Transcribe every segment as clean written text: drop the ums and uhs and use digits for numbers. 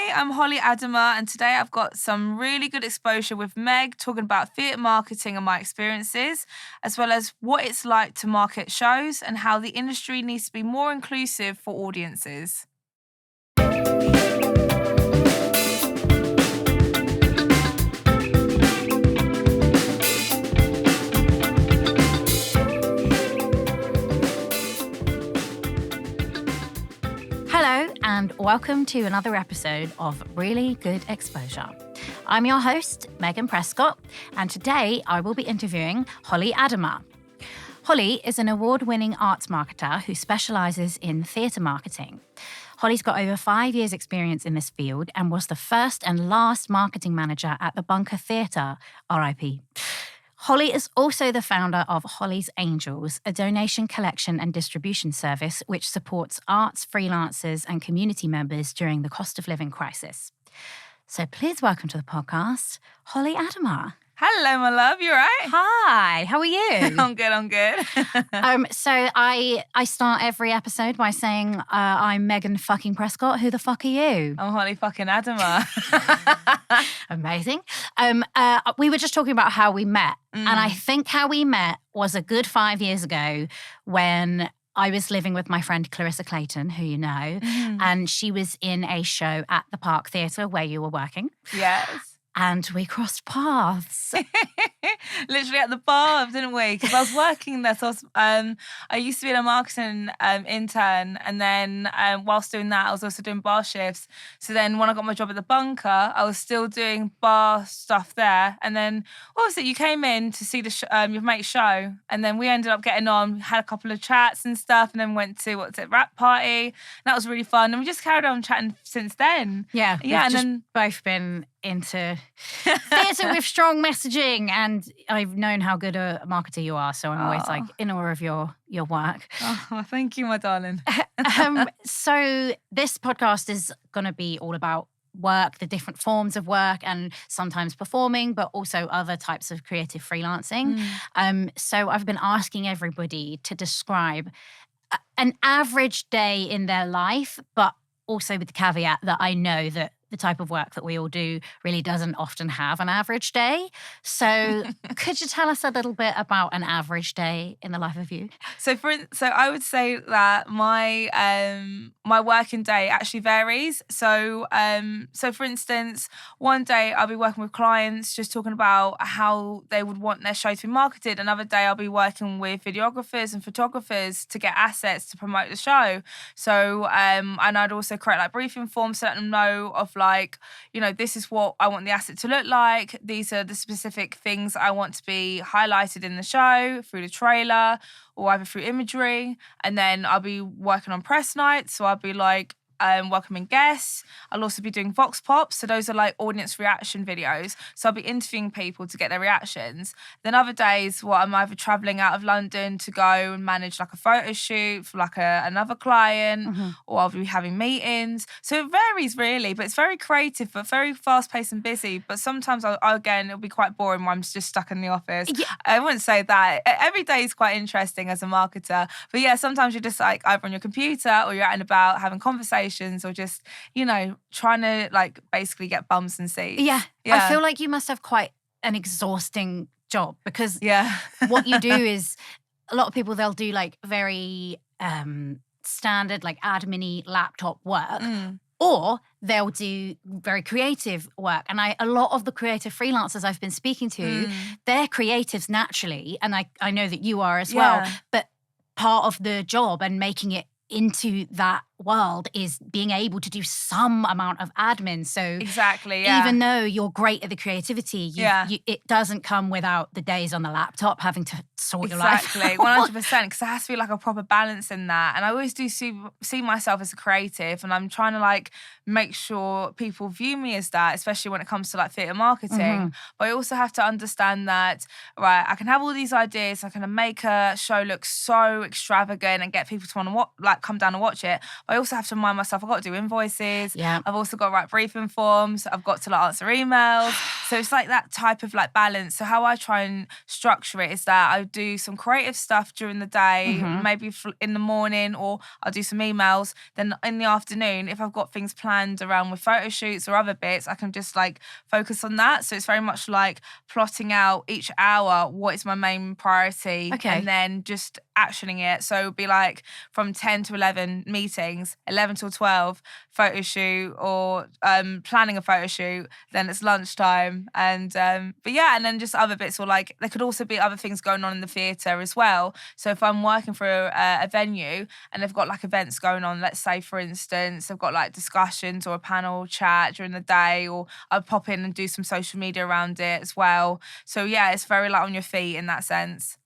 Hi, I'm Holly Adomah, and today I've got some really good exposure with Meg talking about theatre marketing and my experiences, as well as what it's like to market shows and how the industry needs to be more inclusive for audiences. Hello, and welcome to another episode of Really Good Exposure. I'm your host, Megan Prescott, and today I will be interviewing Holly Adomah. Holly is an award-winning arts marketer who specialises in theatre marketing. Holly's got over 5 years' experience in this field and was the first and last marketing manager at the Bunker Theatre, RIP. Holly is also the founder of Holly's Angels, a donation collection and distribution service which supports arts, freelancers and community members during the cost of living crisis. So please welcome to the podcast, Holly Adomah. Hello, my love. You all right? Hi, how are you? I'm good. So I start every episode by saying, I'm Megan fucking Prescott. Who the fuck are you? I'm Holly fucking Adomah. Amazing. We were just talking about how we met. And I think how we met was a good 5 years ago when I was living with my friend Clarissa Clayton, who you know, and she was in a show at the Park Theatre where you were working. Yes. And we crossed paths. Literally at the bar, didn't we? Because I was working there. So I used to be a marketing intern. And then whilst doing that, I was also doing bar shifts. So then when I got my job at the Bunker, I was still doing bar stuff there. And then, what was it? You came in to see your mate's show. And then we ended up getting on, had a couple of chats and stuff. And then went to, rap party. And that was really fun. And we just carried on chatting since then. Yeah. And then both been into theatre with strong messaging, and I've known how good a marketer you are, so I'm always like in awe of your work. Oh, thank you, my darling. So this podcast is going to be all about work, the different forms of work, and sometimes performing, but also other types of creative freelancing. So I've been asking everybody to describe an average day in their life, but also with the caveat that I know that the type of work that we all do really doesn't often have an average day. So could you tell us a little bit about an average day in the life of you? So I would say that my my working day actually varies. So for instance, one day I'll be working with clients just talking about how they would want their show to be marketed. Another day I'll be working with videographers and photographers to get assets to promote the show. So and I'd also create like briefing forms to let them know of like, you know, this is what I want the asset to look like. These are the specific things I want to be highlighted in the show through the trailer or either through imagery. And then I'll be working on press nights. So I'll be like, welcoming guests. I'll also be doing vox pops. So those are like audience reaction videos. So I'll be interviewing people to get their reactions. Then other days, I'm either traveling out of London to go and manage like a photo shoot for like another client, or I'll be having meetings. So it varies really, but it's very creative, but very fast paced and busy. But sometimes it'll be quite boring when I'm just stuck in the office. Yeah. I wouldn't say that. Every day is quite interesting as a marketer. But yeah, sometimes you're just like either on your computer or you're out and about having conversations or just, you know, trying to like basically get bums and seats. Yeah. I feel like you must have quite an exhausting job because what you do is a lot of people, they'll do like very standard like admin-y laptop work. Or they'll do very creative work. And a lot of the creative freelancers I've been speaking to, they're creatives naturally. And I know that you are as well. But part of the job and making it into that world is being able to do some amount of admin. So exactly, even though you're great at the creativity, it doesn't come without the days on the laptop having to sort your life out. Exactly, 100%, because there has to be like a proper balance in that. And I always do see myself as a creative, and I'm trying to like make sure people view me as that, especially when it comes to like theatre marketing. But I also have to understand that, right, I can have all these ideas, I can make a show look so extravagant and get people to want to come down and watch it, But I also have to remind myself I've got to do invoices. Yeah. I've also got to write briefing forms. I've got to like answer emails. So it's like that type of like balance. So how I try and structure it is that I do some creative stuff during the day, maybe in the morning, or I'll do some emails. Then in the afternoon, if I've got things planned around with photo shoots or other bits, I can just like focus on that. So it's very much like plotting out each hour what is my main priority, and then just actioning it. So it would be like from 10 to 11 meetings, 11 till 12 photo shoot, or planning a photo shoot. Then it's lunchtime, and but yeah, and then just other bits, or like there could also be other things going on in the theatre as well. So if I'm working for a venue and they've got like events going on, let's say for instance they've got like discussions or a panel chat during the day, or I'll pop in and do some social media around it as well. So yeah, it's very like on your feet in that sense.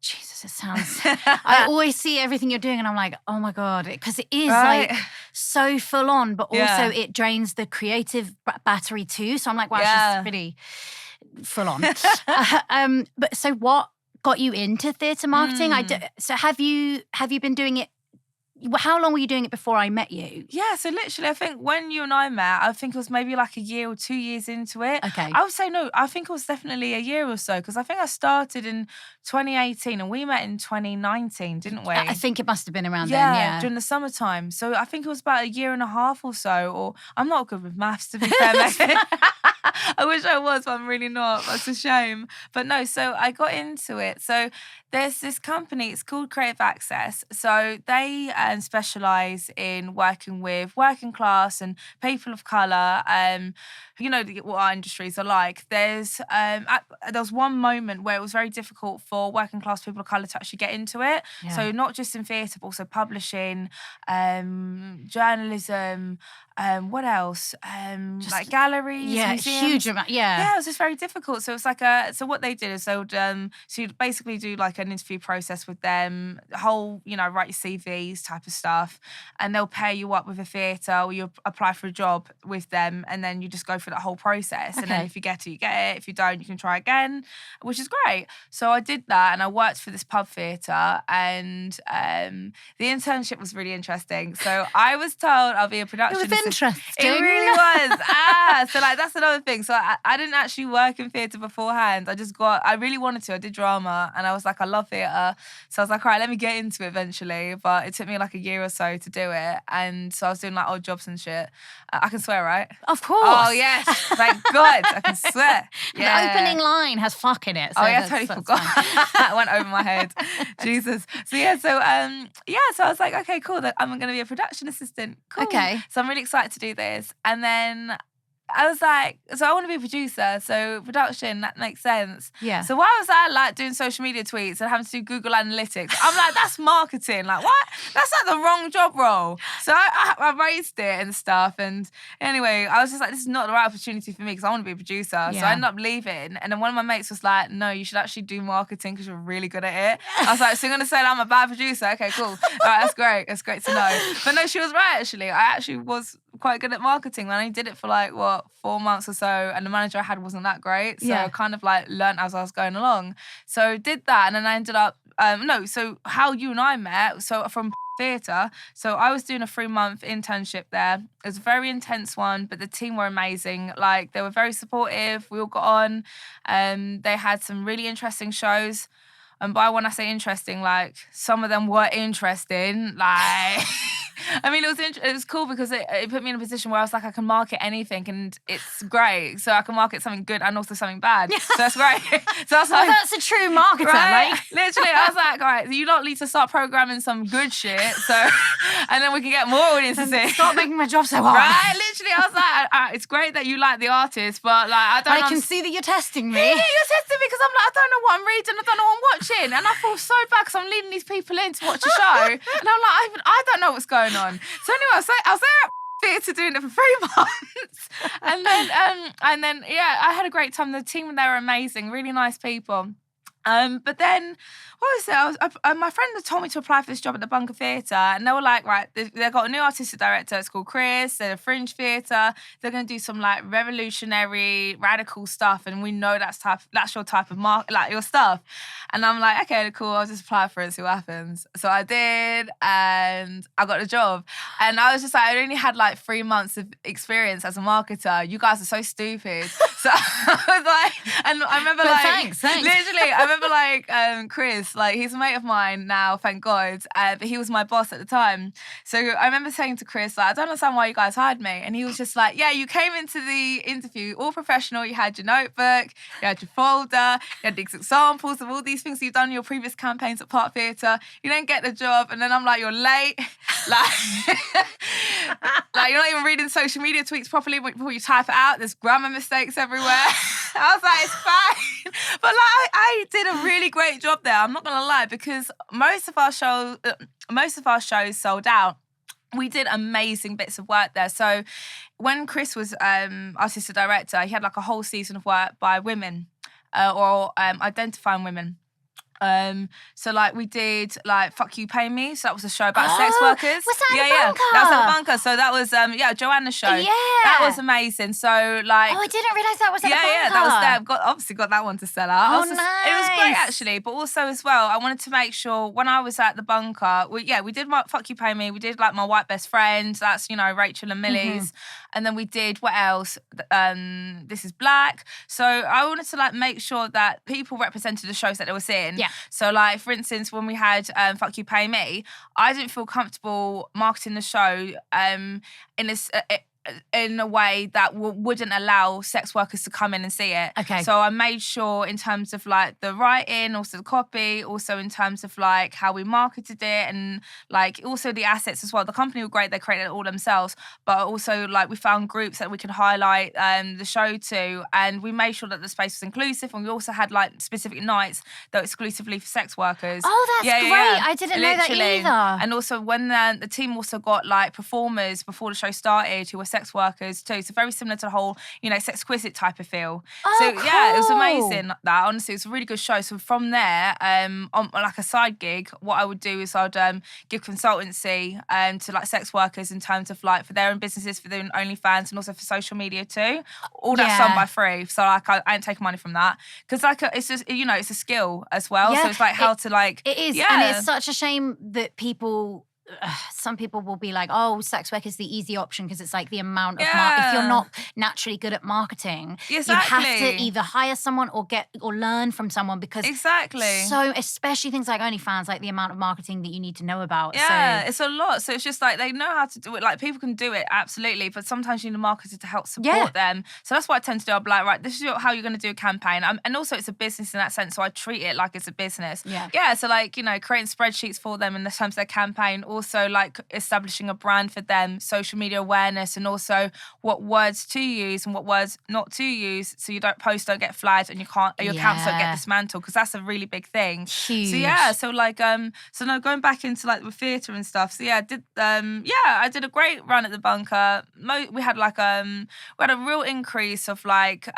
Jesus, it sounds... I always see everything you're doing and I'm like, oh my God, because it is like so full on, but also it drains the creative battery too. So I'm like, wow, she's pretty full on. But so what got you into theatre marketing? So have you been doing it? How long were you doing it before I met you? Yeah, so literally, I think when you and I met, I think it was maybe like a year or 2 years into it. Okay. I would say no, I think it was definitely a year or so, because I think I started in 2018 and we met in 2019, didn't we? I think it must have been around then, yeah. During the summertime. So I think it was about a year and a half or so, or I'm not good with maths, to be fair, Megan. I wish I was, but I'm really not. That's a shame. But no, so I got into it. So there's this company, it's called Creative Access. So they specialise in working with working class and people of colour. You know what our industries are like. There was one moment where it was very difficult for working class people of colour to actually get into it. Yeah. So not just in theatre, but also publishing, journalism, what else? Like galleries, museums. Huge amount. Yeah, it was just very difficult. So it's like so what they did is they would so you'd basically do like an interview process with them, the whole, write your CVs type of stuff, and they'll pair you up with a theatre, or you apply for a job with them, and then you just go through that whole process. And then if you get it, you get it. If you don't, you can try again, which is great. So I did that, and I worked for this pub theatre, and the internship was really interesting. So I was told I'll be a production assistant. Interesting. It really was. So like that's another thing. So I didn't actually work in theatre beforehand. I really wanted to. I did drama, and I was like, I love theatre. So I was like, all right, let me get into it eventually. But it took me like a year or so to do it. And so I was doing like odd jobs and shit. I can swear, right? Of course. Oh yes, thank God, I can swear. Yeah. The opening line has fuck in it. So I totally forgot. That went over my head. Jesus. So so I was like, okay, cool. I'm going to be a production assistant. Cool. Okay. So I'm really excited to do this. And then I was like, so I want to be a producer, so production, that makes sense. Yeah. So why was I like doing social media tweets and having to do Google Analytics? I'm like, that's marketing. Like, what? That's like the wrong job role. So I raised it and stuff. And anyway, I was just like, this is not the right opportunity for me because I want to be a producer. So I ended up leaving. And then one of my mates was like, no, you should actually do marketing because you're really good at it. I was like, so you're going to say that I'm a bad producer? Okay, cool. All right, that's great. It's great to know. But no, she was right, actually. I actually was quite good at marketing. And I did it for 4 months or so, and the manager I had wasn't that great. So I kind of learned as I was going along. So did that, and then I ended up, so how you and I met, so from theatre. So I was doing a 3-month internship there. It was a very intense one, but the team were amazing. Like, they were very supportive. We all got on. They had some really interesting shows. And by when I say interesting, some of them were interesting. I mean, it was cool because it put me in a position where I was like, I can market anything, and it's great. So I can market something good and also something bad. So that's great. So I was like, that's a true marketer, right? Literally, I was like, all right, you don't need to start programming some good shit, and then we can get more audiences in. Stop making my job so hard. Right? Literally, I was like, it's great that you like the artist, but I can see that you're testing me. Yeah, you're testing me because I'm like, I don't know what I'm reading, I don't know what I'm watching, and I feel so bad because I'm leading these people in to watch a show, and I'm like, I don't know what's going on. So anyway, I was there at theatre doing it for 3 months, and then I had a great time. The team there were amazing, really nice people. But then, what was it? My friend had told me to apply for this job at the Bunker Theatre, and they were like, right, they've got a new artistic director. It's called Chris. They're a fringe theatre. They're going to do some like revolutionary, radical stuff, and we know that's your type of like your stuff. And I'm like, okay, cool. I'll just apply for it, see what happens. So I did, and I got the job. And I was just like, I only had like 3 months of experience as a marketer. You guys are so stupid. So I was like, and I remember Thanks. literally, I remember like Chris, like he's a mate of mine now, thank God, but he was my boss at the time. So I remember saying to Chris, like, I don't understand why you guys hired me. And he was just like, yeah, you came into the interview all professional, you had your notebook, you had your folder, you had these examples of all these things you've done in your previous campaigns at Park Theatre. You don't get the job, and then I'm like, you're late. Like, like you're not even reading social media tweets properly before you type it out. There's grammar mistakes everywhere. I was like, it's fine. But like, I did a really great job there. I'm not gonna lie, because most of our shows sold out. We did amazing bits of work there. So when Chris was artistic director, he had like a whole season of work by women or identifying women. So like we did like Fuck You Pay Me, so that was a show about sex workers. Was that Bunker? That was at Bunker. So that was Joanna's show. Yeah. That was amazing. So like, oh, I didn't realise that was at the Bunker. Yeah, that was there. Obviously got that one to sell out. Oh, It was great actually, but also as well, I wanted to make sure when I was at the Bunker, we did my Fuck You Pay Me, we did like My White Best Friend, that's Rachel and Millie's, and then we did what else? This Is Black. So I wanted to like make sure that people represented the shows that they were seeing. Yeah. So like for instance, when we had Fuck You Pay Me, I didn't feel comfortable marketing the show in a way that wouldn't allow sex workers to come in and see it. Okay. So I made sure in terms of like the writing, also the copy, also in terms of like how we marketed it, and like also the assets as well. The company were great, they created it all themselves, but also like we found groups that we could highlight the show to, and we made sure that the space was inclusive, and we also had like specific nights that were exclusively for sex workers. Oh, that's great. I didn't know that either. And also when the team also got like performers before the show started who were sex workers too. So very similar to the whole, sexquisite type of feel. Oh, so cool. yeah, it was amazing. That honestly, it was a really good show. So from there, on like a side gig, what I would do is I'd give consultancy to like sex workers in terms of like for their own businesses, for their own OnlyFans, and also for social media too. All that's done by free. So like I ain't taking money from that, because like it's just it's a skill as well. Yeah, so it's like how to like it is, and it's such a shame that some people will be like, oh, sex work is the easy option because it's like the amount of if you're not naturally good at marketing, you have to either hire someone or learn from someone, because so especially things like OnlyFans, like the amount of marketing that you need to know about. Yeah, it's a lot. So it's just like they know how to do it. Like people can do it, absolutely, but sometimes you need a marketer to help support them. So that's what I tend to do. I'll be like, right, this is how you're going to do a campaign. And also it's a business in that sense, so I treat it like it's a business. Yeah, so like, creating spreadsheets for them in the terms of their campaign, also like establishing a brand for them, social media awareness, and also what words to use and what words not to use, so you don't get flagged and your accounts don't get dismantled, because that's a really big thing. Huge. So yeah, so like so now going back into like the theatre and stuff. So yeah, I did a great run at the Bunker. We had like we had a real increase of like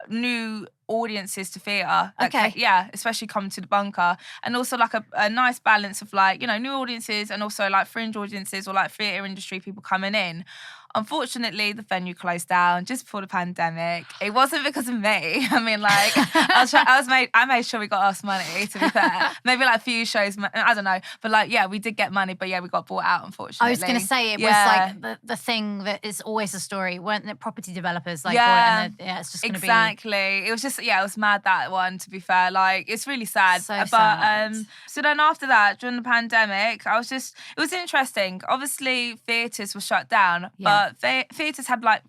new audiences to theatre. Okay. Yeah, especially coming to the Bunker. And also like a nice balance of like, new audiences and also like fringe audiences or like theatre industry people coming in. Unfortunately, the venue closed down just before the pandemic. It wasn't because of me. I mean, like, I made sure we got us money, to be fair. Maybe like a few shows, I don't know. But like, yeah, we did get money, but yeah, we got bought out, unfortunately. I was going to say, it was like the thing that is always a story, weren't it? Property developers like bought it, and it's just going to be... Exactly. It was just, it was mad, that one, to be fair. Like, it's really sad. Sad. So then after that, during the pandemic, it was interesting. Obviously, theatres were shut down, but theatres had like,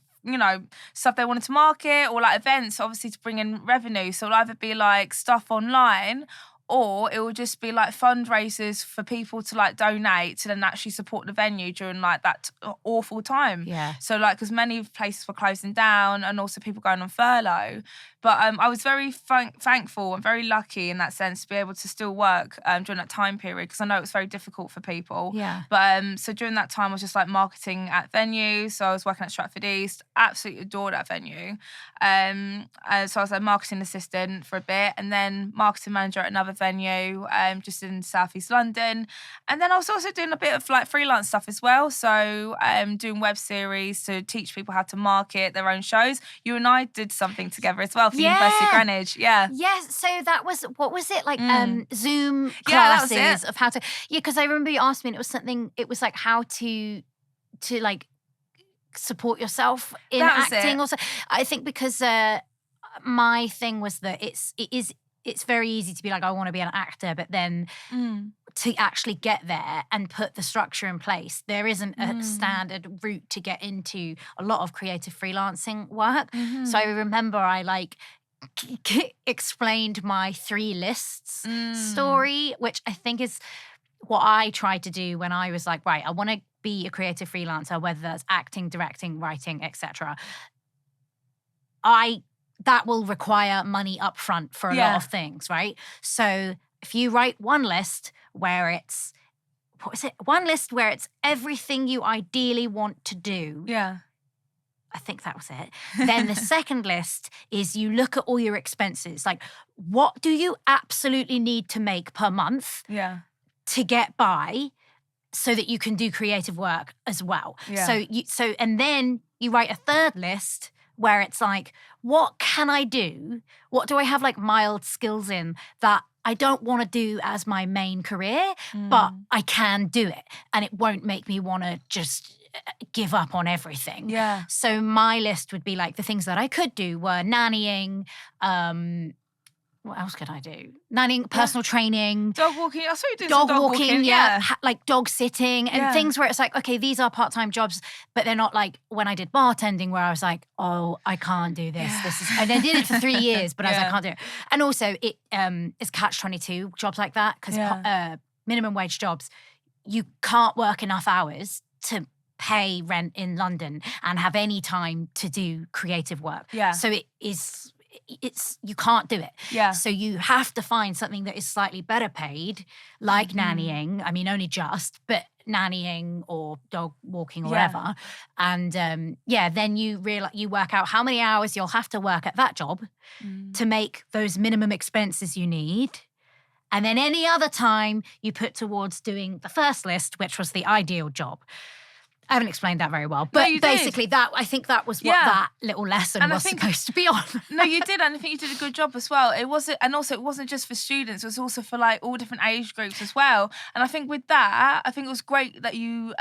stuff they wanted to market or like events, obviously to bring in revenue. So it'll either be like stuff online or it will just be like fundraisers for people to like donate to then actually support the venue during like that awful time. Yeah. So like, because many places were closing down and also people going on furlough. But I was very thankful and very lucky in that sense to be able to still work during that time period, because I know it was very difficult for people. Yeah. But so during that time, I was just like marketing at venues. So I was working at Stratford East, absolutely adored that venue. So I was like marketing assistant for a bit, and then marketing manager at another venue just in South East London. And then I was also doing a bit of like freelance stuff as well. So doing web series to teach people how to market their own shows. You and I did something together as well for University of Greenwich. Yeah. Yes, so that was, what was it, like Zoom Yeah, that was classes it. of how to, because I remember you asked me, and it was something, it was like how to like support yourself in That was acting it. also. I think because my thing was that it's very easy to be like, I want to be an actor, but then to actually get there and put the structure in place, there isn't a standard route to get into a lot of creative freelancing work. So I remember I like explained my 3 lists story, which I think is what I tried to do when I was like, right, I want to be a creative freelancer, whether that's acting, directing, writing, etc. That will require money up front for a lot of things, right? So if you write one list where it's, one list where it's everything you ideally want to do. Yeah. I think that was it. Then the second list is you look at all your expenses. Like, what do you absolutely need to make per month to get by so that you can do creative work as well? Yeah. And then you write a third list where it's like, what can I do? What do I have like mild skills in that I don't want to do as my main career, but I can do it, and it won't make me want to just give up on everything. Yeah. So my list would be like, the things that I could do were nannying, what else could I do? Nannying, personal training. Dog walking. I saw you doing dog some dog walking. Like dog sitting and things where it's like, okay, these are part-time jobs, but they're not like when I did bartending where I was like, oh, I can't do this. This is, and I did it for 3 years, but I was like, I can't do it. And also it is catch-22 jobs like that, because minimum wage jobs, you can't work enough hours to pay rent in London and have any time to do creative work. So you can't do it. So you have to find something that is slightly better paid, like nannying. I mean, only just, but nannying or dog walking or whatever. And then you work out how many hours you'll have to work at that job to make those minimum expenses you need. And then any other time you put towards doing the first list, which was the ideal job. I haven't explained that very well, but basically I think that was what that little lesson was supposed to be on. No, you did, and I think you did a good job as well. It wasn't just for students; it was also for like all different age groups as well. And I think with that, I think it was great that you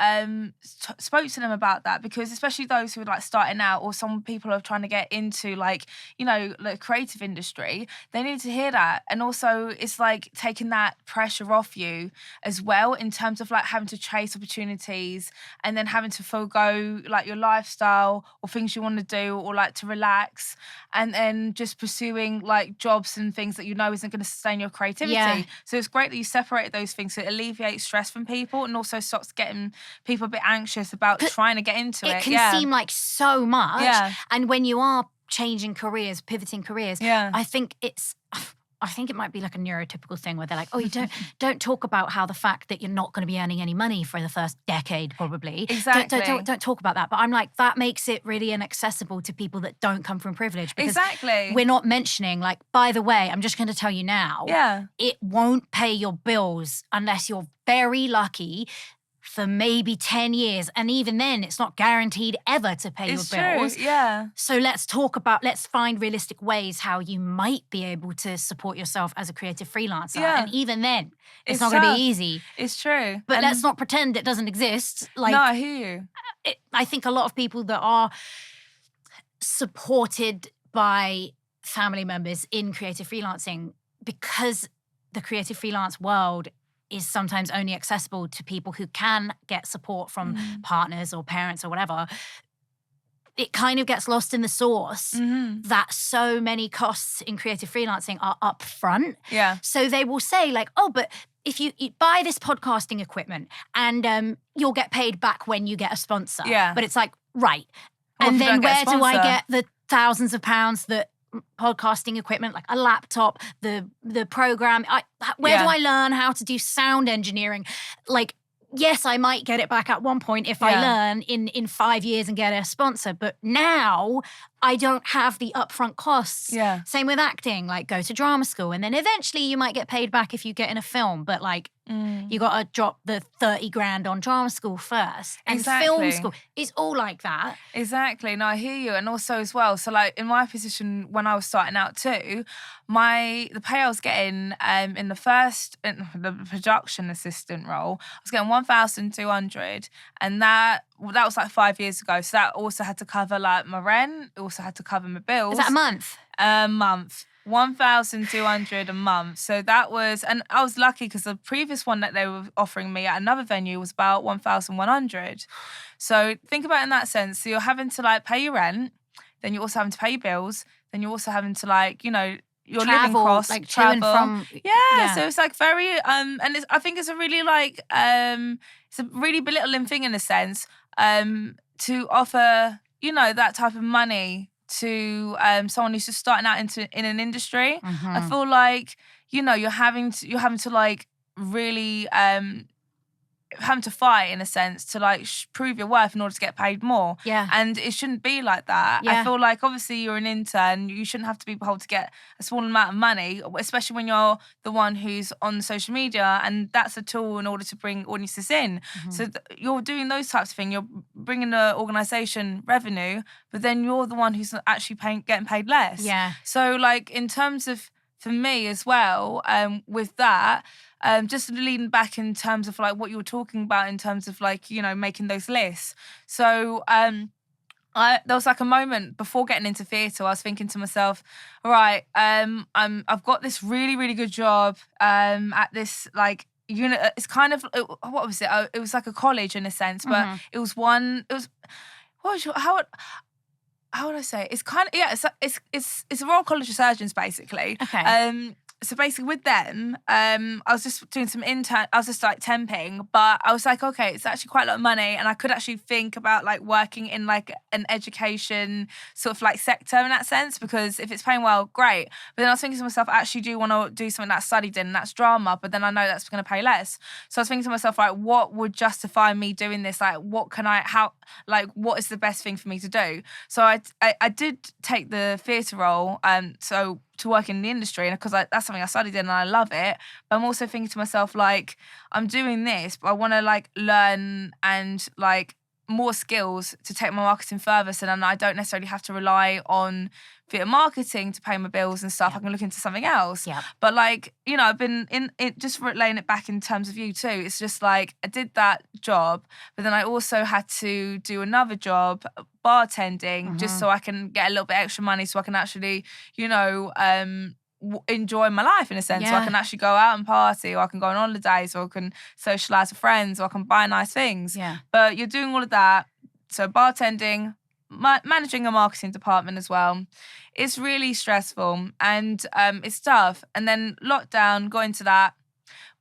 spoke to them about that, because especially those who are like starting out, or some people are trying to get into like, you know, the creative industry, they need to hear that. And also, it's like taking that pressure off you as well, in terms of like having to chase opportunities and then having to forego like your lifestyle or things you want to do, or like to relax, and then just pursuing like jobs and things that you know isn't going to sustain your creativity. So it's great that you separated those things. It alleviates stress from people and also stops getting people a bit anxious about trying to get into it. It can seem like so much. And when you are changing careers, pivoting careers, I think it might be like a neurotypical thing where they're like, oh, you don't talk about how the fact that you're not going to be earning any money for the first decade, probably. Exactly. Don't talk about that. But I'm like, that makes it really inaccessible to people that don't come from privilege. Because we're not mentioning, like, by the way, I'm just going to tell you now, it won't pay your bills unless you're very lucky for maybe 10 years. And even then, it's not guaranteed ever to pay your bills. True, So let's find realistic ways how you might be able to support yourself as a creative freelancer. And even then, it's not going to be easy. It's true. But let's not pretend it doesn't exist. Like, no, I hear you. I think a lot of people that are supported by family members in creative freelancing, because the creative freelance world is sometimes only accessible to people who can get support from partners or parents or whatever, it kind of gets lost in the sauce Mm-hmm. that so many costs in creative freelancing are upfront. Yeah. So they will say like, oh, but if you buy this podcasting equipment and you'll get paid back when you get a sponsor. Yeah. But it's like, right. What if And you then don't get a where do I sponsor? get the thousands of pounds that podcasting equipment, like a laptop, the program, where do I learn how to do sound engineering? Like, yes, I might get it back at one point if I learn in 5 years and get a sponsor. But now I don't have the upfront costs. Yeah. Same with acting, like go to drama school. And then eventually you might get paid back if you get in a film. But like you got to drop the 30 grand on drama school first. And film school, it's all like that. Exactly. No, I hear you. And also as well, so like in my position when I was starting out too, the pay I was getting in the production assistant role, I was getting 1,200, and that was like 5 years ago. So that also had to cover like my rent, it also had to cover my bills. Is that a month? A month. 1,200 a month. So that was, and I was lucky because the previous one that they were offering me at another venue was about 1,100. So think about it in that sense. So you're having to like pay your rent, then you're also having to pay your bills, then you're also having to like, you know, your living costs, like travel. to and from. Yeah, so it's like very, and I think it's a really like, it's a really belittling thing in a sense, to offer, you know, that type of money to someone who's just starting out in an industry. I feel like, you know, you're having to like really having to fight in a sense to like prove your worth in order to get paid more. Yeah. And it shouldn't be like that. Yeah. I feel like obviously you're an intern, you shouldn't have to be beholden to get a small amount of money, especially when you're the one who's on social media, and that's a tool in order to bring audiences in. So you're doing those types of things. You're bringing the organisation revenue, but then you're the one who's actually getting paid less. Yeah. So like in terms of, for me as well, with that, just leading back in terms of like what you were talking about in terms of like, you know, making those lists. So there was like a moment before getting into theatre, I was thinking to myself, all right, I've got this really, really good job at this like unit. It's kind of, what was it? It was like a college in a sense, but how would I say? It's kind of, yeah, it's a Royal College of Surgeons basically. Okay. So basically with them, I was just doing some I was just like temping, but I was like, okay, it's actually quite a lot of money, and I could actually think about like working in like an education sort of like sector in that sense, because if it's paying well, great. But then I was thinking to myself, I actually do want to do something that I studied in, and that's drama, but then I know that's going to pay less. So I was thinking to myself, like, what would justify me doing this? Like, what is the best thing for me to do? So I did take the theatre role, so to work in the industry, and because that's something I studied in and I love it. But I'm also thinking to myself, like, I'm doing this, but I want to like learn and like more skills to take my marketing further, so then I don't necessarily have to rely on theatre marketing to pay my bills and stuff. I can look into something else. But like, you know, I've been in it, just laying it back in terms of you too. It's just like I did that job, but then I also had to do another job, bartending, just so I can get a little bit extra money, so I can actually, you know, enjoy my life in a sense. So I can actually go out and party, or I can go on holidays, or I can socialise with friends, or I can buy nice things. But you're doing all of that. So bartending, managing a marketing department as well. It's really stressful, and it's tough. And then lockdown, got into that.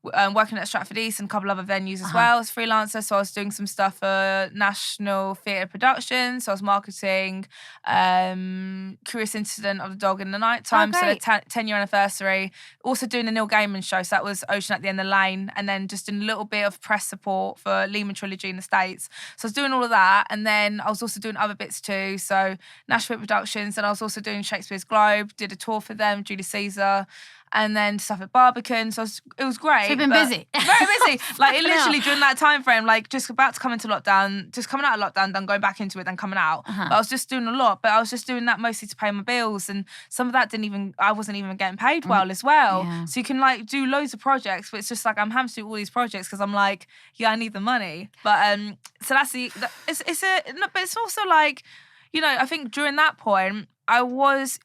Working at Stratford East and a couple other venues as well as freelancer. So I was doing some stuff for National Theatre Productions. So I was marketing Curious Incident of the Dog in the Nighttime, so the 10-year anniversary. Also doing the Neil Gaiman show, so that was Ocean at the End of the Lane, and then just doing a little bit of press support for Lehman Trilogy in the States. So I was doing all of that, and then I was also doing other bits too. So National Theatre Productions, and I was also doing Shakespeare's Globe, did a tour for them, Julius Caesar, and then stuff at Barbican. So it was great. So you've been busy. Very busy. Like it literally during that time frame, like just about to come into lockdown, just coming out of lockdown, then going back into it, then coming out. But I was just doing a lot. But I was just doing that mostly to pay my bills. And some of that I wasn't even getting paid well as well. So you can like do loads of projects, but it's just like I'm having to do all these projects because I'm like, yeah, I need the money. But so that's but it's also like, you know, I think during that point, because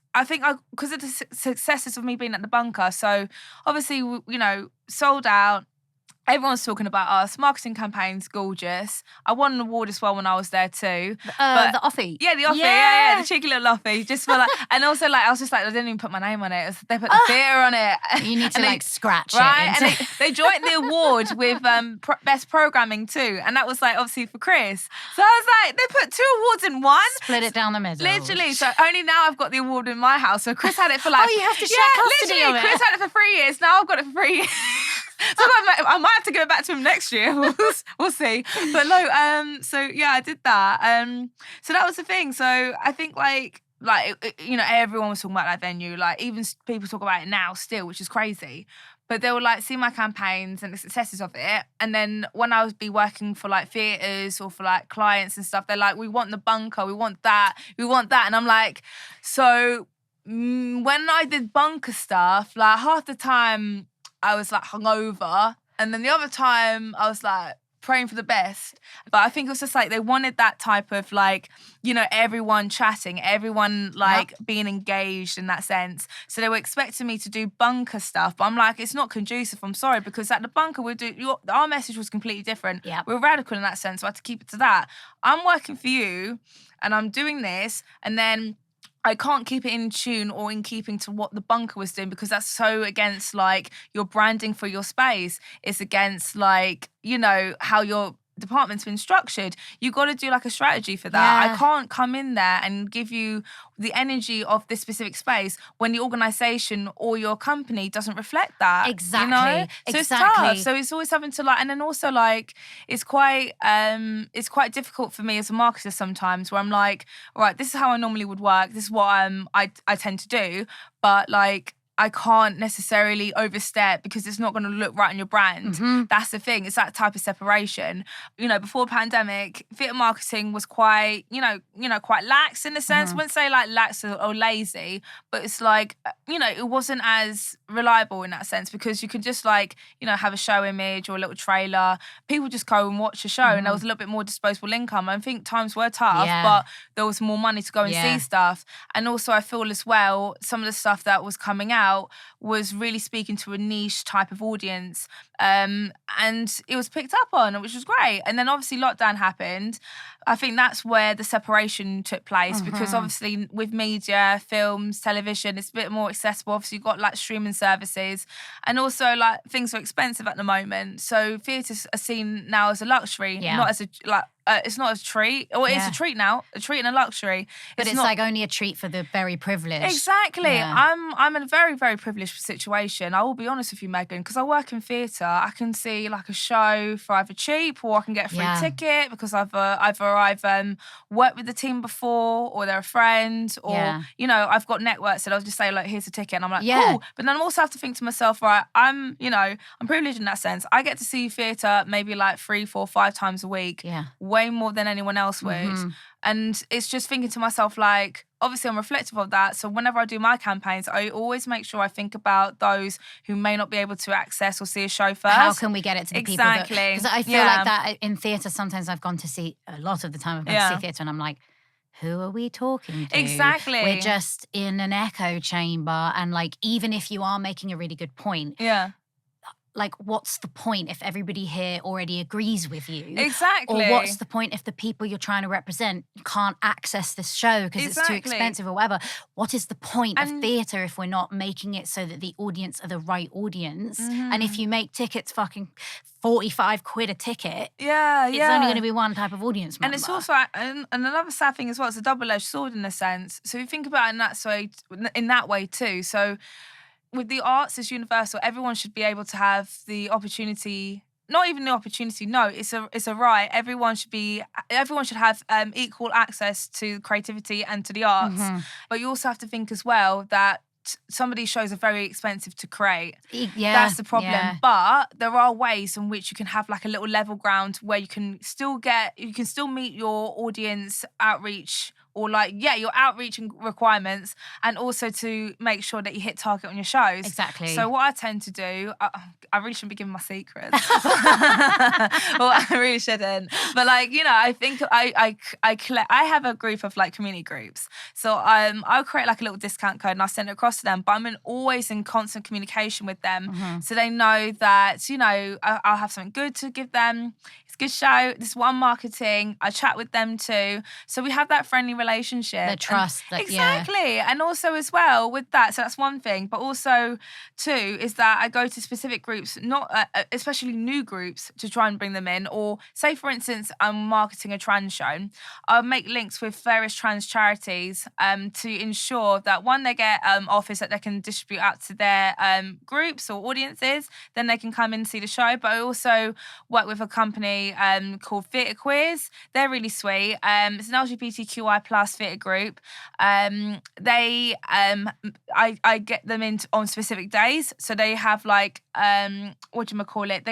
of the successes of me being at the bunker, so obviously, you know, sold out, everyone's talking about us. Marketing campaign's gorgeous. I won an award as well when I was there too. The OFFIE. Yeah, the OFFIE. Yeah, the cheeky little OFFIE. Just for like, and also like, I was just like, I didn't even put my name on it. They put the theatre on it. You need to like scratch it. Right, and they joined the award with best programming too, and that was like obviously for Chris. So I was like, they put 2 awards in one. Split it down the middle. Literally. So only now I've got the award in my house. So Chris had it for like, you have to share custody of it. Chris had it for 3 years. Now I've got it for 3 years. So I might have to give it back to him next year. We'll see. But no, so yeah, I did that. So that was the thing. So I think like everyone was talking about that venue. Like even people talk about it now still, which is crazy. But they will like see my campaigns and the successes of it. And then when I would be working for like theatres or for like clients and stuff, they're like, we want the bunker, we want that. And I'm like, so when I did bunker stuff, like half the time I was like hungover, and then the other time I was like praying for the best. But I think it was just like they wanted that type of like, everyone chatting, everyone like being engaged in that sense. So they were expecting me to do bunker stuff, but I'm like, it's not conducive. I'm sorry, because at the bunker our message was completely different. Yeah. We're radical in that sense, so I had to keep it to that. I'm working for you, and I'm doing this, and then I can't keep it in tune or in keeping to what the bunker was doing, because that's so against like your branding for your space. It's against like, how your department's been structured. You got to do like a strategy for that. Yeah. I can't come in there and give you the energy of this specific space when the organisation or your company doesn't reflect that. Exactly. So it's tough. So it's always having to like, and then also like it's quite difficult for me as a marketer sometimes, where I'm like, all right, this is how I normally would work. This is what I tend to do, but like, I can't necessarily overstep because it's not going to look right on your brand. Mm-hmm. That's the thing. It's that type of separation. Before pandemic, theatre marketing was quite, quite lax in a sense. I wouldn't say like lax or lazy, but it's like, it wasn't as reliable in that sense, because you could just like, have a show image or a little trailer. People just go and watch a show, and there was a little bit more disposable income. I think times were tough, but there was more money to go and see stuff. And also I feel as well, some of the stuff that was coming out was really speaking to a niche type of audience, and it was picked up on, which was great. And then obviously lockdown happened. I think that's where the separation took place, because obviously with media, films, television, it's a bit more accessible. Obviously you've got like streaming services, and also like things are expensive at the moment. So theatres are seen now as a luxury, not as a like. It's not a treat, or it's a treat now, a treat and a luxury. But it's like only a treat for the very privileged. Exactly. Yeah. I'm in a very, very privileged situation. I will be honest with you, Megan, because I work in theatre. I can see like a show for either cheap, or I can get a free ticket because I've worked with the team before, or they're a friend, or I've got networks that I'll just say like, here's a ticket, and I'm like, cool. But then I also have to think to myself, right, I'm privileged in that sense. I get to see theatre maybe like 3, 4, 5 times a week. Yeah. Way more than anyone else would. And it's just thinking to myself, like, obviously I'm reflective of that. So whenever I do my campaigns, I always make sure I think about those who may not be able to access or see a show first. How can we get it to the people that... Exactly. Because I feel like that in theatre, sometimes I've gone to see, a lot of the time I've gone to see theatre, and I'm like, who are we talking to? Exactly. We're just in an echo chamber, and like, even if you are making a really good point... Yeah. Like, what's the point if everybody here already agrees with you? Exactly. Or what's the point if the people you're trying to represent can't access this show because it's too expensive or whatever? What is the point of theatre if we're not making it so that the audience are the right audience? And if you make tickets fucking 45 quid a ticket, it's only going to be one type of audience member. And it's also, and another sad thing as well, it's a double-edged sword in a sense. So you think about it in that way too. So with the arts, it's universal. Everyone should be able to have the opportunity. Not even the opportunity. No, it's a right. Everyone should have equal access to creativity and to the arts. But you also have to think as well that some of these shows are very expensive to create. That's the problem. Yeah. But there are ways in which you can have like a little level ground where you can still meet your audience outreach or like, your outreach and requirements, and also to make sure that you hit target on your shows. Exactly. So what I tend to do, I really shouldn't be giving my secrets. Well, I really shouldn't. But like, I think I have a group of like community groups. So I'll create like a little discount code and I'll send it across to them. But I'm always in constant communication with them. So they know that, I'll have something good to give them. It's a good show. This is what I'm marketing. I chat with them too. So we have that friendly relationship. The trust. Exactly. And also as well with that, so that's one thing. But also too is that I go to specific groups, not especially new groups, to try and bring them in. Or say, for instance, I'm marketing a trans show. I'll make links with various trans charities to ensure that one, they get offers that they can distribute out to their groups or audiences. Then they can come in and see the show. But I also work with a company called Theatre Queers. They're really sweet. It's an LGBTQI plus theatre group. I get them in on specific days. So they have like, they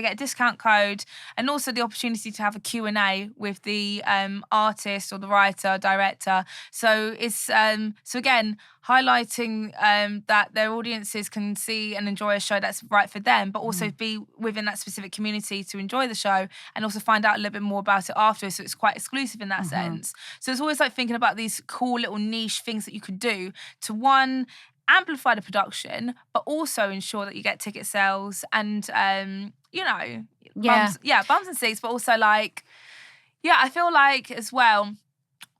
get a discount code and also the opportunity to have a Q&A with the artist or the writer, director. So it's, so again, highlighting that their audiences can see and enjoy a show that's right for them, but also be within that specific community to enjoy the show and also find out a little bit more about it afterwards. So it's quite exclusive in that sense. So it's always like thinking about these cool little niche things that you could do to, one, amplify the production, but also ensure that you get ticket sales and, bums and seats, but also like, I feel like as well,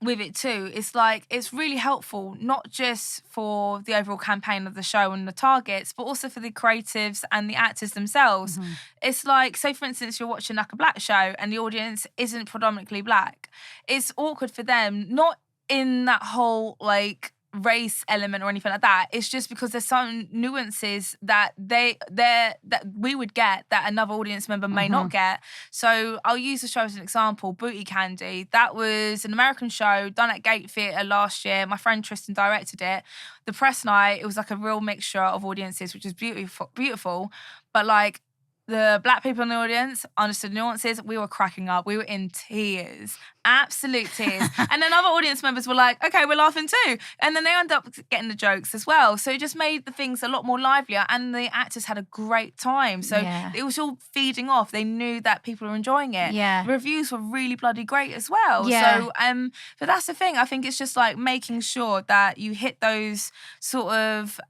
with it too, it's like it's really helpful not just for the overall campaign of the show and the targets, but also for the creatives and the actors themselves. It's like, say for instance, you're watching like a black show and the audience isn't predominantly black. It's awkward for them, not in that whole like race element or anything like that. It's just because there's some nuances that that we would get that another audience member may not get. So I'll use the show as an example. Booty Candy, that was an American show done at Gate Theatre last year. My friend Tristan directed it. The press night, it was like a real mixture of audiences, which was beautiful. But like, the black people in the audience understood nuances. We were cracking up. We were in tears, absolute tears. And then other audience members were like, okay, we're laughing too. And then they end up getting the jokes as well. So it just made the things a lot more livelier and the actors had a great time. So it was all feeding off. They knew that people were enjoying it. Yeah. Reviews were really bloody great as well. Yeah. So, but that's the thing. I think it's just like making sure that you hit those sort of,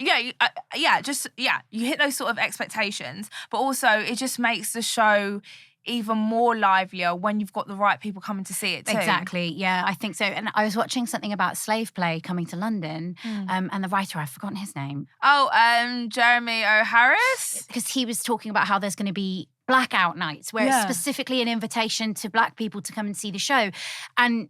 you hit those sort of expectations, but also it just makes the show even more livelier when you've got the right people coming to see it too. Exactly, yeah, I think so. And I was watching something about Slave Play coming to London, and the writer, I've forgotten his name. Jeremy O'Harris? Because he was talking about how there's going to be blackout nights, where it's specifically an invitation to black people to come and see the show. And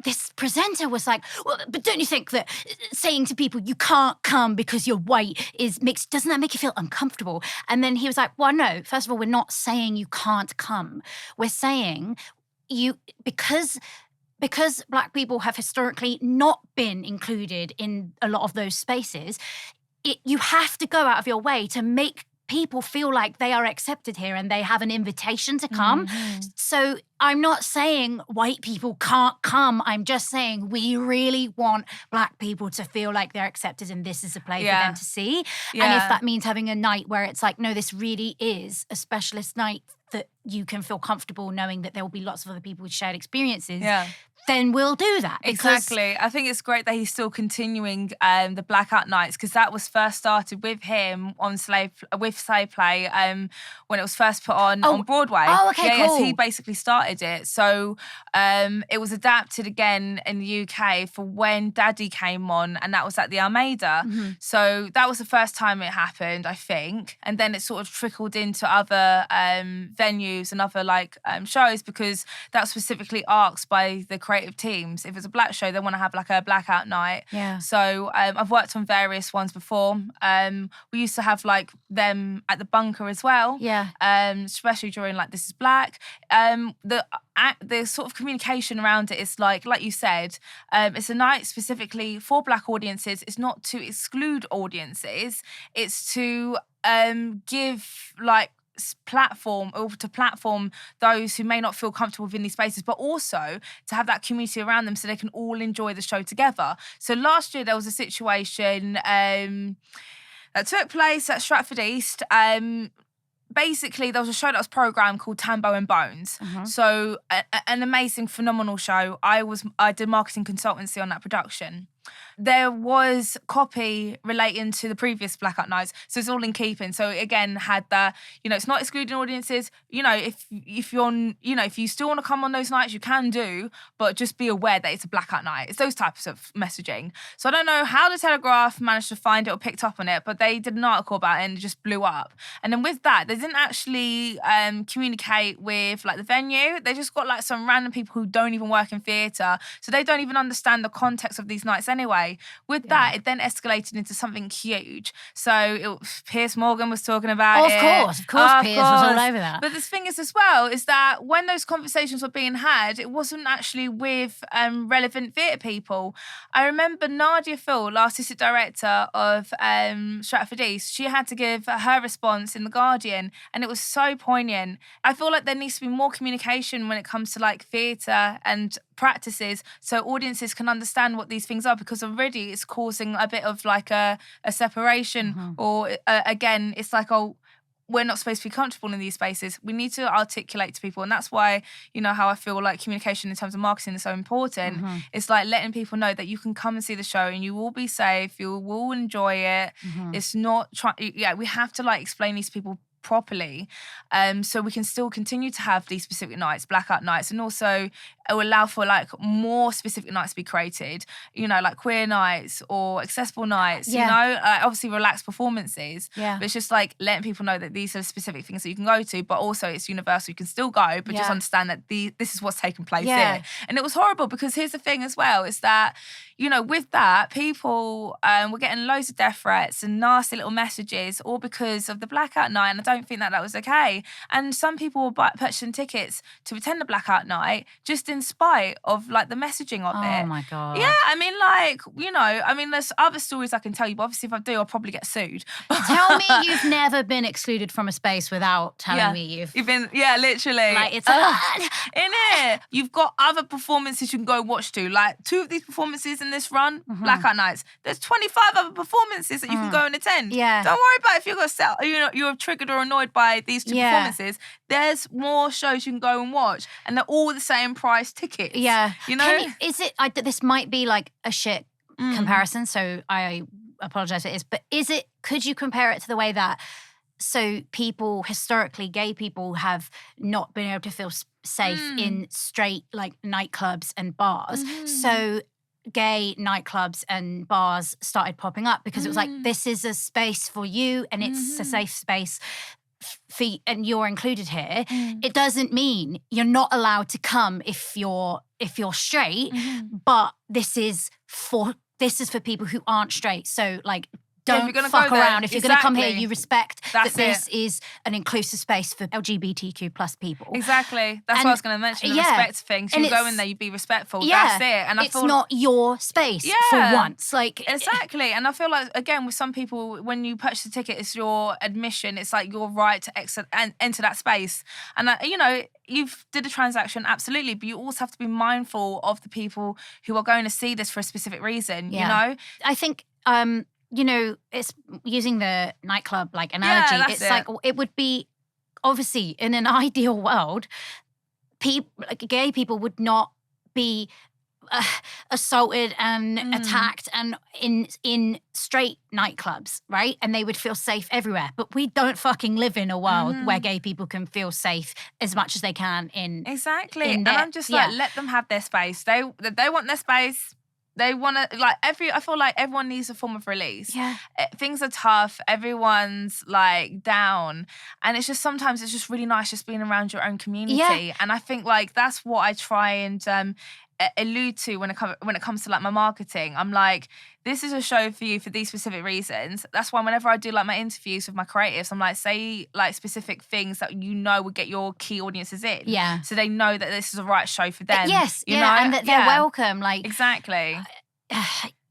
this presenter was like, well, but don't you think that saying to people you can't come because you're white doesn't that make you feel uncomfortable? And then he was like, well, no, first of all, we're not saying you can't come. We're saying because black people have historically not been included in a lot of those spaces, you have to go out of your way to make people feel like they are accepted here and they have an invitation to come. So I'm not saying white people can't come. I'm just saying we really want black people to feel like they're accepted and this is a play for them to see. And if that means having a night where it's like, no, this really is a specialist night that you can feel comfortable knowing that there will be lots of other people with shared experiences, then we'll do that. Exactly. I think it's great that he's still continuing the blackout nights, because that was first started with him on Slave Play when it was first put on Broadway. Oh, okay, cool. Yes, he basically started it. So it was adapted again in the UK for when Daddy came on, and that was at the Almeida. So that was the first time it happened, I think. And then it sort of trickled into other venues and other shows, because that was specifically asked by the creative teams. If it's a black show, they want to have like a blackout night. So I've worked on various ones before. We used to have like them at the Bunker as well. Especially during like This Is Black. The sort of communication around it is like you said, it's a night specifically for black audiences. It's not to exclude audiences. It's to give like platform or to platform those who may not feel comfortable within these spaces, but also to have that community around them so they can all enjoy the show together. So last year there was a situation that took place at Stratford East. Basically, there was a show that was programmed called Tambo and Bones. So an amazing, phenomenal show. I did marketing consultancy on that production. There was copy relating to the previous Blackout Nights, so it's all in keeping. So again, had the, it's not excluding audiences. If you still want to come on those nights, you can do, but just be aware that it's a Blackout Night. It's those types of messaging. So I don't know how the Telegraph managed to find it or picked up on it, but they did an article about it and it just blew up. And then with that, they didn't actually communicate with like the venue. They just got like some random people who don't even work in theatre, so they don't even understand the context of these nights anyway. With that, it then escalated into something huge. So Piers Morgan was talking about it. Of course, Piers was all over that. But the thing is as well, is that when those conversations were being had, it wasn't actually with relevant theatre people. I remember Nadia Phil, artistic director of Stratford East, she had to give her response in The Guardian, and it was so poignant. I feel like there needs to be more communication when it comes to like theatre and practices, so audiences can understand what these things are, because already it's causing a bit of like a separation, or again, it's like, we're not supposed to be comfortable in these spaces. We need to articulate to people, and that's why, how I feel like communication in terms of marketing is so important. It's like letting people know that you can come and see the show and you will be safe, you will enjoy it. It's not we have to like explain these to people properly, so we can still continue to have these specific nights, Blackout Nights, and also it will allow for like more specific nights to be created, like queer nights or accessible nights, obviously relaxed performances, but it's just like letting people know that these are specific things that you can go to, but also it's universal, you can still go, but just understand that this is what's taking place here. And it was horrible, because here's the thing as well, is that with that, people were getting loads of death threats and nasty little messages, all because of the Blackout Night, and I don't think that was okay. And some people were purchasing tickets to attend the Blackout Night just in spite of like the messaging of it. Oh my God. Yeah, I mean, there's other stories I can tell you, but obviously if I do, I'll probably get sued. Tell me you've never been excluded from a space without telling me you've been, literally. Like, it's in it. You've got other performances you can go and watch too. Like 2 of these performances in this run, Blackout Nights, there's 25 other performances that you can go and attend. Yeah. Don't worry about if you're triggered or annoyed by these 2 performances. There's more shows you can go and watch, and they're all the same price tickets. Yeah. This might be like a shit comparison, so I apologize if it is, but could you compare it to the way that, so people, historically, gay people have not been able to feel safe in straight like nightclubs and bars. So gay nightclubs and bars started popping up because it was like, this is a space for you and it's a safe space and you're included here. It doesn't mean you're not allowed to come if you're straight, but this is for people who aren't straight. So like, don't fuck around. If you're going to come here, you respect that this is an inclusive space for LGBTQ plus people. Exactly. That's what I was going to mention, the respect thing. So you go in there, you be respectful. That's it. And it's not your space for once. Like exactly. And I feel like, again, with some people, when you purchase a ticket, it's your admission. It's like your right to exit and enter that space. And, you've did a transaction, absolutely, but you also have to be mindful of the people who are going to see this for a specific reason, I think... it's using the nightclub like analogy. It's like it would be, obviously, in an ideal world, gay people would not be assaulted and attacked and in straight nightclubs, right? And they would feel safe everywhere. But we don't fucking live in a world where gay people can feel safe as much as they can in and I'm just like, let them have their space. They want their space. They want to, I feel like everyone needs a form of release. Yeah. Things are tough. Everyone's, down. And it's just, sometimes it's just really nice just being around your own community. Yeah. And I think, that's what I try and allude to when it comes to, my marketing. I'm like, this is a show for you for these specific reasons. That's why whenever I do, my interviews with my creatives, I'm like, say, specific things that would get your key audiences in. Yeah. So they know that this is the right show for them. Yes. And that they're welcome. Exactly.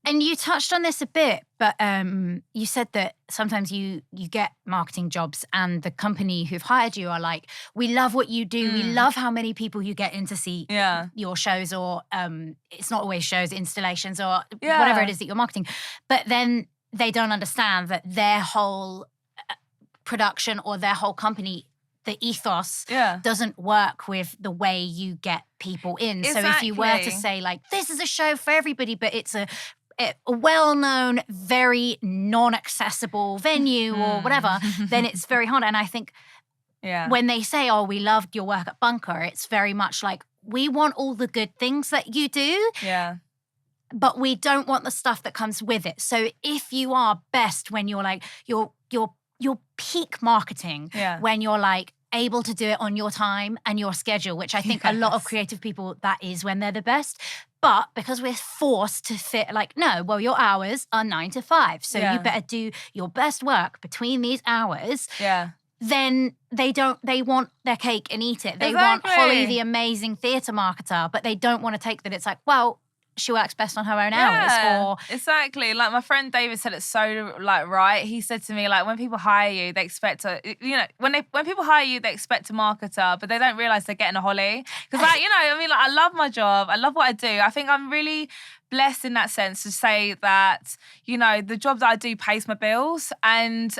And you touched on this a bit, but you said that sometimes you get marketing jobs and the company who've hired you are like, we love what you do. We love how many people you get in to see your shows, or it's not always shows, installations, or whatever it is that you're marketing. But then they don't understand that their whole production or their whole company, the ethos doesn't work with the way you get people in. Exactly. So if you were to say like, this is a show for everybody, but it's a well-known, very non-accessible venue or whatever, then it's very hard. And I think when they say, oh, we loved your work at Bunker, it's very much like, we want all the good things that you do. Yeah. But we don't want the stuff that comes with it. So if you are best when you're like, your peak marketing, when you're like able to do it on your time and your schedule, which I think a lot of creative people, that is when they're the best. But because we're forced to fit, like, no, well, your hours are 9 to 5. So you better do your best work between these hours. Yeah. Then they want their cake and eat it. They want Holly, the amazing theatre marketer, but they don't want to take that. It's like, well, she works best on her own hours. Or exactly. Like my friend David said it so like right. He said to me, like, when people hire you, they expect to, you know, when people hire you, they expect a marketer, but they don't realise they're getting a Holly. Because like, you know, I mean, like, I love my job. I love what I do. I think I'm really blessed in that sense to say that, you know, the job that I do pays my bills, and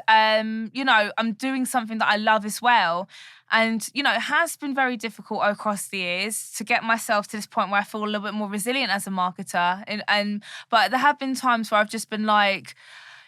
you know, I'm doing something that I love as well. And, you know, it has been very difficult across the years to get myself to this point where I feel a little bit more resilient as a marketer. But there have been times where I've just been like,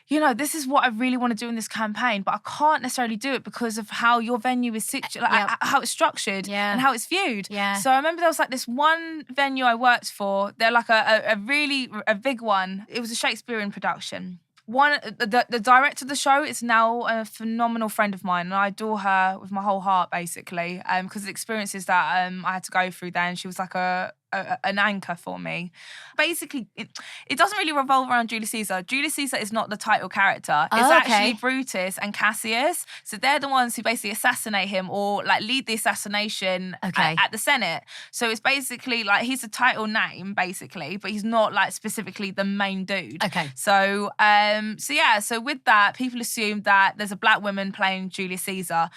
you know, this is what I really want to do in this campaign, but I can't necessarily do it because of how your venue is how it's structured and how it's viewed. Yeah. So I remember there was like this one venue I worked for. They're like a really big one. It was a Shakespearean production. The director of the show is now a phenomenal friend of mine, and I adore her with my whole heart, basically, because the experiences that I had to go through there, and she was like an anchor for me. Basically, it doesn't really revolve around Julius Caesar. Julius Caesar is not the title character. It's actually Brutus and Cassius. So they're the ones who basically assassinate him, or like lead the assassination at the Senate. So it's basically like he's a title name, basically, but he's not like specifically the main dude. Okay. So so with that, people assume that there's a black woman playing Julius Caesar.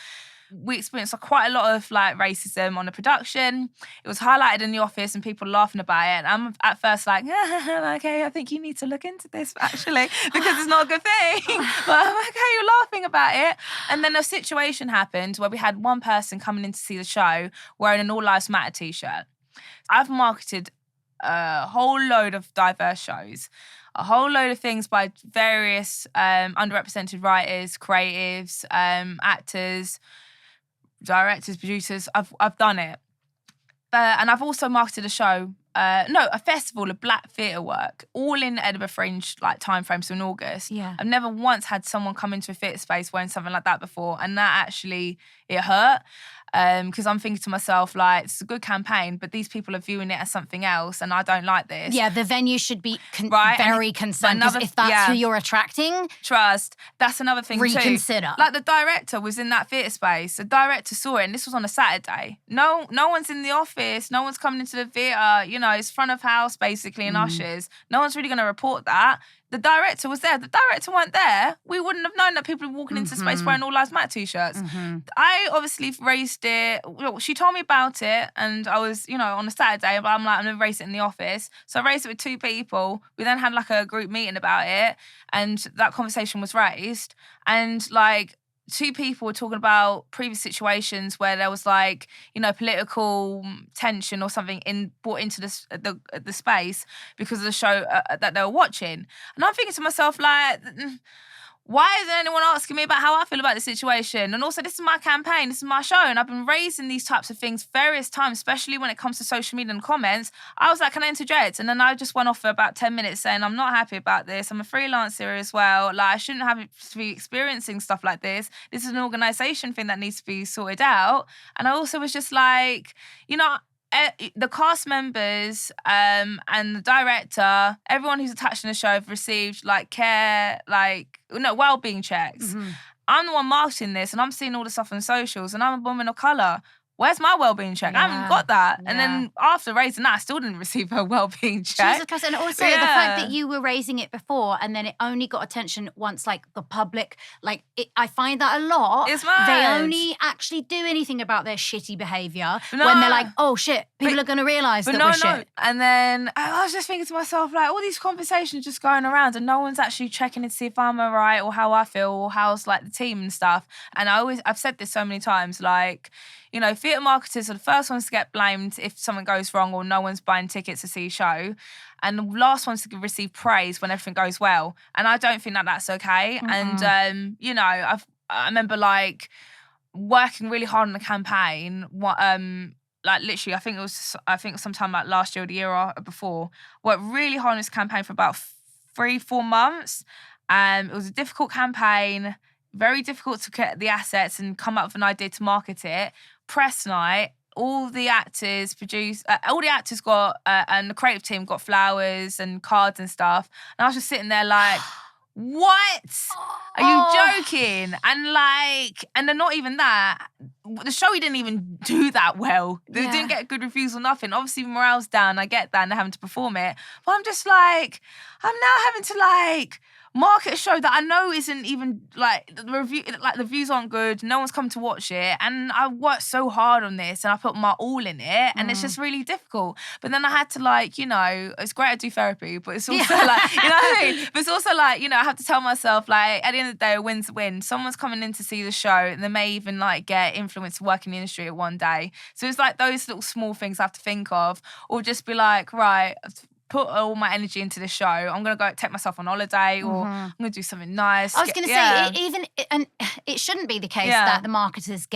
We experienced quite a lot of like racism on the production. It was highlighted in the office and people laughing about it. And I'm at first like, okay, I think you need to look into this actually, because it's not a good thing. But I'm like, okay, you're laughing about it. And then a situation happened where we had one person coming in to see the show wearing an All Lives Matter t-shirt. I've marketed a whole load of diverse shows, a whole load of things by various underrepresented writers, creatives, actors, directors, producers. I've done it. And I've also marketed a show, a festival of black theatre work, all in Edinburgh Fringe like time frame, so in August. Yeah. I've never once had someone come into a theatre space wearing something like that before, and that actually, it hurt. Because I'm thinking to myself, like, it's a good campaign, but these people are viewing it as something else, and I don't like this. Yeah, the venue should be very concerned, because if that's who you're attracting... Trust. That's another thing reconsider. Too. Like, the director was in that theatre space. The director saw it, and this was on a Saturday. No one's in the office. No one's coming into the theatre. You know, it's front of house, basically, and ushers. No one's really going to report that. The director was there. The director weren't there. We wouldn't have known that people were walking into space wearing All Lives Matter t-shirts. I obviously raised it. She told me about it, and I was, on a Saturday, but I'm like, I'm going to raise it in the office. So I raised it with 2 people. We then had like a group meeting about it, and that conversation was raised. And like, 2 people were talking about previous situations where there was like, political tension or something brought into the space because of the show that they were watching. And I'm thinking to myself, like, why isn't anyone asking me about how I feel about the situation? And also, this is my campaign, this is my show, and I've been raising these types of things various times, especially when it comes to social media and comments. I was like, can I interject? And then I just went off for about 10 minutes saying, I'm not happy about this. I'm a freelancer as well. Like, I shouldn't have to be experiencing stuff like this. This is an organisation thing that needs to be sorted out. And I also was just like, the cast members and the director, everyone who's attached in the show have received well-being checks. I'm the one marketing this, and I'm seeing all the stuff on socials, and I'm a woman of colour. Where's my well-being check? I haven't got that. And Yeah. then after raising that, I still didn't receive a well-being check. Jesus Christ. And also the fact that you were raising it before and then it only got attention once, like, the public, like, I find that a lot. It's mad. They only actually do anything about their shitty behaviour when they're like, oh, shit, people are going to realise that we're shit. And then I was just thinking to myself, like, all these conversations just going around and no one's actually checking to see if I'm all right or how I feel or how's, like, the team and stuff. And I've said this so many times, like, you know, theatre marketers are the first ones to get blamed if something goes wrong or no one's buying tickets to see a show. And the last ones to receive praise when everything goes well. And I don't think that that's okay. Mm-mm. And, you know, I remember, like, working really hard on the campaign. Like, literally, I think it was sometime like last year or the year before. Worked really hard on this campaign for about 3-4 months. It was a difficult campaign, very difficult to get the assets and come up with an idea to market it. Press night, all the actors got, and the creative team got flowers and cards and stuff. And I was just sitting there like, what? Are you joking? And then not even that, the show didn't even do that well. They didn't get good reviews or nothing. Obviously, morale's down. I get that, and they're having to perform it. But I'm just like, I'm now having to, like, market a show that I know isn't even, like, the views aren't good, no one's come to watch it, and I worked so hard on this and I put my all in it, and it's just really difficult. But then I had to, like, you know, it's great I do therapy, but it's also like, you know what I mean? But it's also like, you know, I have to tell myself, like, at the end of the day, a win's a win. Someone's coming in to see the show and they may even, like, get influence to work in the industry at one day. So it's like those little small things I have to think of, or just be like, right, put all my energy into the show. I'm going to go take myself on holiday, or I'm going to do something nice. I was going to say, and it shouldn't be the case that the marketers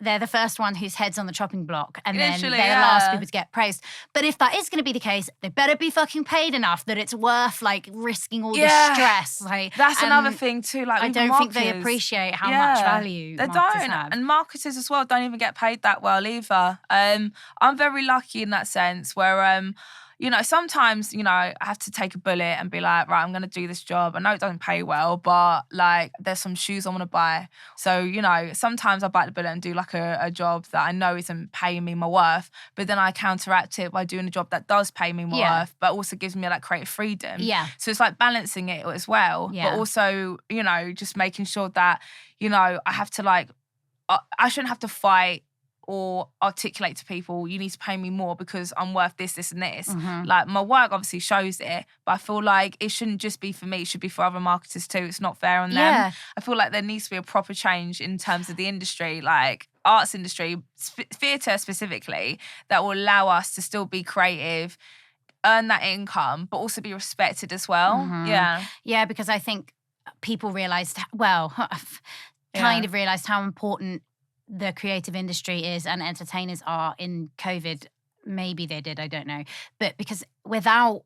they're the first one whose head's on the chopping block, and then they're the last people to get praised. But if that is going to be the case, they better be fucking paid enough that it's worth, like, risking all the stress. Like, that's another thing too. Like, I don't think they appreciate how much value they don't have. And marketers as well don't even get paid that well either. I'm very lucky in that sense where you know, sometimes, you know, I have to take a bullet and be like, right, I'm going to do this job. I know it doesn't pay well, but, like, there's some shoes I want to buy. So, you know, sometimes I bite the bullet and do, like, a job that I know isn't paying me my worth, but then I counteract it by doing a job that does pay me my worth, but also gives me, like, creative freedom. Yeah. So it's like balancing it as well, but also, you know, just making sure that, you know, I have to, like, I shouldn't have to fight or articulate to people, you need to pay me more because I'm worth this, this, and this. Like, my work obviously shows it, but I feel like it shouldn't just be for me, it should be for other marketers too. It's not fair on them. I feel like there needs to be a proper change in terms of the industry, like arts industry, theatre specifically, that will allow us to still be creative, earn that income, but also be respected as well. Yeah, because I think people realised, kind of realised how important the creative industry is and entertainers are in COVID. Maybe they did, I don't know. But because without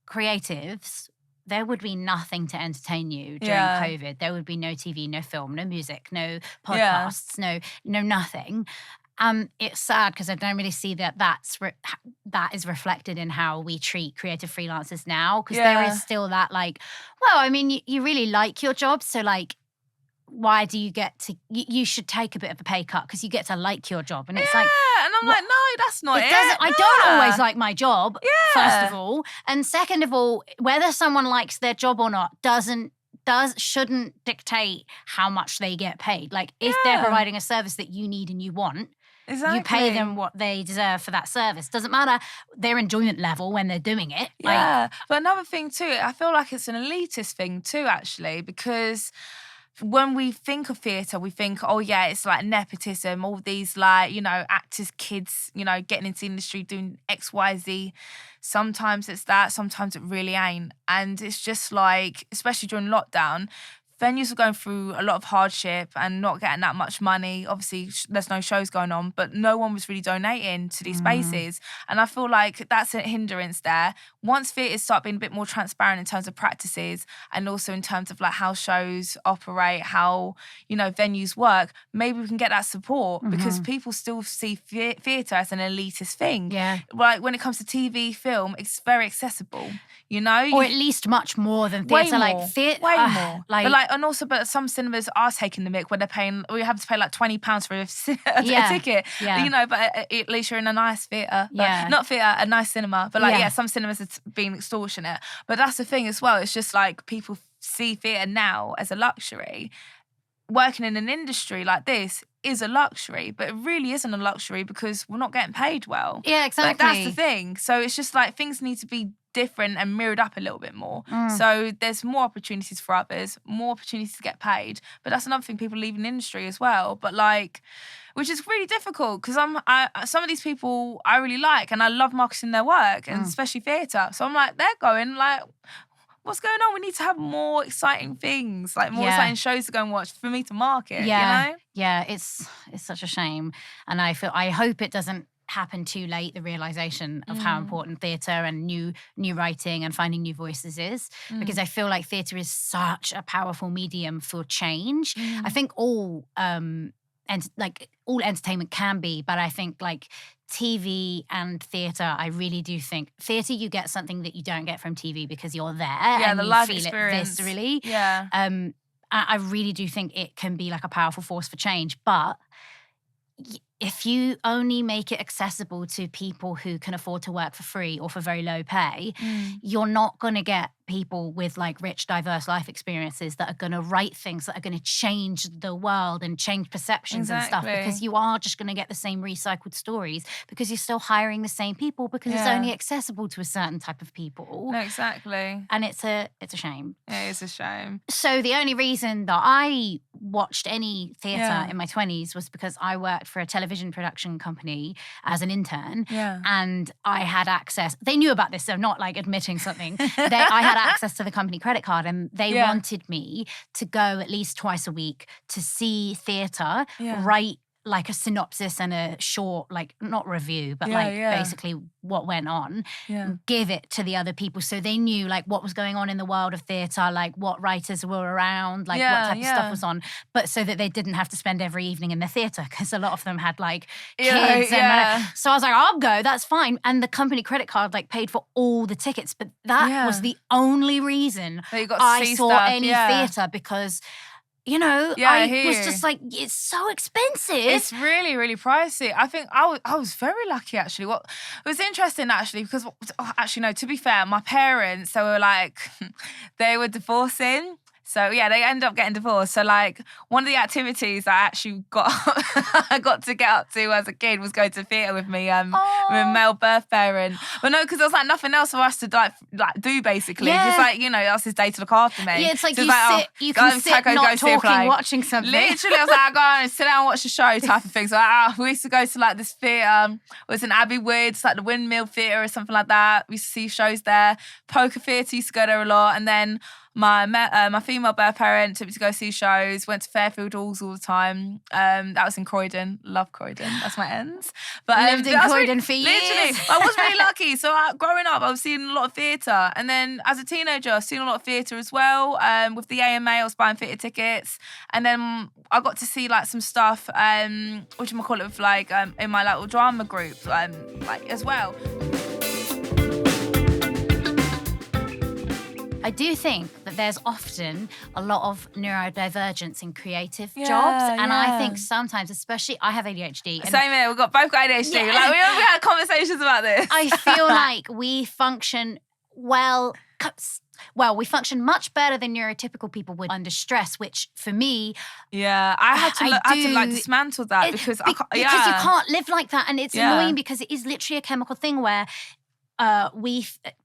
creatives, there would be nothing to entertain you during COVID. There would be no TV, no film, no music, no podcasts, no nothing. It's sad because I don't really see that is reflected in how we treat creative freelancers now, because there is still that, like, well, I mean, you really like your job, so, like, why do you get to, you should take a bit of a pay cut because you get to like your job. And it's like, and I'm like, no, that's not it. I don't always like my job, first of all. And second of all, whether someone likes their job or not shouldn't dictate how much they get paid. Like, if they're providing a service that you need and you want, you pay them what they deserve for that service. Doesn't matter their enjoyment level when they're doing it. But another thing too, I feel like it's an elitist thing too, actually, because when we think of theatre, we think, oh yeah, it's like nepotism, all these, like, you know, actors' kids, you know, getting into the industry doing X, Y, Z. Sometimes it's that, sometimes it really ain't. And it's just like, especially during lockdown, venues were going through a lot of hardship and not getting that much money. Obviously, there's no shows going on, but no one was really donating to these spaces. And I feel like that's a hindrance there. Once theatres start being a bit more transparent in terms of practices and also in terms of, like, how shows operate, how, you know, venues work, maybe we can get that support, because people still see theatre as an elitist thing. Like, when it comes to TV, film, it's very accessible, you know? Or at least much more than theatre. Way more. Like, and also, but some cinemas are taking the mick when they're paying. We have to pay like £20 for a ticket, Yeah. you know. But at least you're in a nice theatre, Yeah. not theatre, a nice cinema. But like, Yeah. some cinemas are being extortionate. But that's the thing as well. It's just like people see theatre now as a luxury. Working in an industry like this is a luxury, but it really isn't a luxury because we're not getting paid well. Yeah, exactly. Like, that's the thing. So it's just like things need to be different and mirrored up a little bit more. So there's more opportunities for others, more opportunities to get paid. But that's another thing, people leave the industry as well. But like, which is really difficult because some of these people I really like and I love marketing their work, and especially theatre. So I'm like, they're going like, what's going on? We need to have more exciting things, like more exciting shows to go and watch for me to market, you know? Yeah, it's such a shame. And I hope it doesn't happen too late, the realization of how important theatre and new writing and finding new voices is. Because I feel like theatre is such a powerful medium for change. I think all entertainment can be, but I think like TV and theatre, I really do think theatre, you get something that you don't get from TV because you're there and the you live feel experience. it viscerally. Yeah. I really do think it can be like a powerful force for change, but if you only make it accessible to people who can afford to work for free or for very low pay, you're not going to get people with like rich, diverse life experiences that are going to write things that are going to change the world and change perceptions and stuff, because you are just going to get the same recycled stories because you're still hiring the same people because it's only accessible to a certain type of people. No, exactly. And it's a shame. It is a shame. So the only reason that I watched any theatre in my 20s was because I worked for a television production company as an intern, and I had access. They knew about this, so I'm not like admitting something. I had access to the company credit card, and they wanted me to go at least twice a week to see theatre, write like a synopsis and a short, like not review, but basically what went on, give it to the other people so they knew like what was going on in the world of theatre, like what writers were around, like what type of stuff was on, but so that they didn't have to spend every evening in the theatre, because a lot of them had like kids. So I was like, I'll go, that's fine. And the company credit card like paid for all the tickets, but that was the only reason I saw any theatre, because you know, I was just like, it's so expensive. It's really, really pricey. I think I was very lucky, actually. It was interesting, actually, because, actually, no, to be fair, my parents, they were like, they were divorcing. So, yeah, they ended up getting divorced. So, like, one of the activities I actually got to get up to as a kid was go to theatre with me, with a male birth parent. But no, because there was, like, nothing else for us to, like do, basically. Just, like, you know, it was his day to look after me. Yeah, it's like so you can sit not talking, watching something. Literally, I was like, I'll go and sit down and watch the show type of thing. So, we used to go to, like, this theatre. It was in Abbey Woods, like the Windmill Theatre or something like that. We used to see shows there. Poker Theatre, used to go there a lot. And then my female birth parent took me to go see shows, went to Fairfield Halls all the time. That was in Croydon. Love Croydon. That's my ends. But lived in Croydon for years. Literally, I was really lucky. So growing up, I was seeing a lot of theatre. And then as a teenager, I was seeing a lot of theatre as well. With the AMA, I was buying theatre tickets. And then I got to see like some stuff, whatchamacallit, with like in my little drama group, like as well. I do think that there's often a lot of neurodivergence in creative jobs. And I think sometimes, especially, I have ADHD. And same here, we've both got ADHD. Yeah. Like, we had conversations about this. I feel like we function we function much better than neurotypical people would under stress, which for me... Yeah, I had to dismantle that because you can't live like that. And it's annoying because it is literally a chemical thing where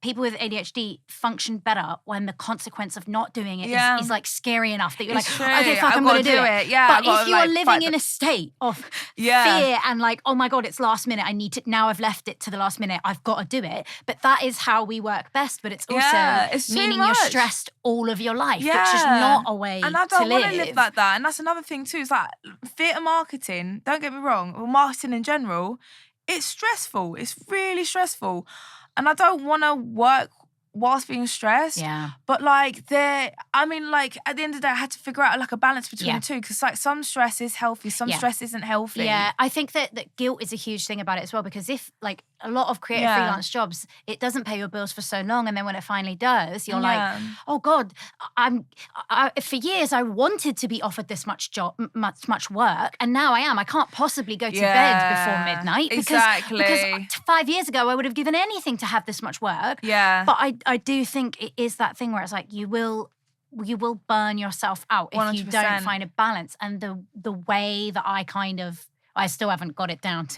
people with ADHD function better when the consequence of not doing it is like scary enough that you're it's like, true. okay, fuck, I'm going to do it. Yeah, but if you are living in a state of fear and like, oh my God, it's last minute, now I've left it to the last minute, I've got to do it. But that is how we work best. But it's also meaning you're stressed all of your life, which is not a way to live. And I don't want to live like that. And that's another thing too, is like theatre marketing, don't get me wrong, or marketing in general, it's stressful. It's really stressful. And I don't want to work whilst being stressed. Yeah. But like I mean, like at the end of the day, I had to figure out like a balance between Yeah. the two, because like some stress is healthy, some Yeah. stress isn't healthy. Yeah, I think that guilt is a huge thing about it as well, because if like a lot of creative freelance jobs, it doesn't pay your bills for so long, and then when it finally does, you're like, oh God, for years I wanted to be offered this much much work, and now I am. I can't possibly go to bed before midnight because 5 years ago I would have given anything to have this much work. Yeah. But I do think it is that thing where it's like you will burn yourself out if 100%. You don't find a balance. And the way that I still haven't got it down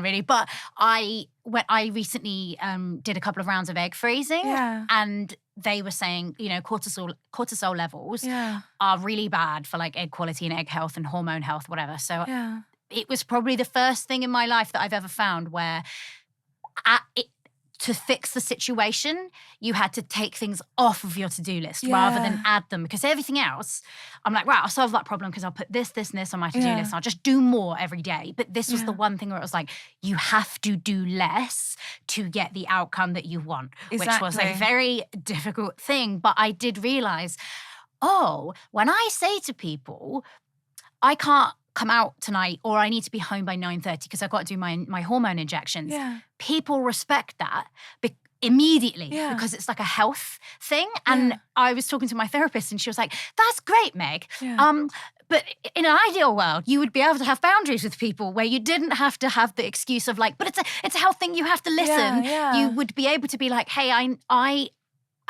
really, but I recently did a couple of rounds of egg freezing, and they were saying, you know, cortisol levels are really bad for like egg quality and egg health and hormone health, whatever. So it was probably the first thing in my life that I've ever found where to fix the situation, you had to take things off of your to-do list rather than add them. Because everything else, I'm like, right, I'll solve that problem because I'll put this, and this on my to-do list. And I'll just do more every day. But this was the one thing where it was like, you have to do less to get the outcome that you want, which was a very difficult thing. But I did realize, when I say to people, I can't come out tonight, or I need to be home by 9:30 because I've got to do my hormone injections. People respect that immediately because it's like a health thing. And I was talking to my therapist and she was like, that's great, Meg. But in an ideal world, you would be able to have boundaries with people where you didn't have to have the excuse of like, but it's a health thing, you have to listen. You would be able to be like, hey, I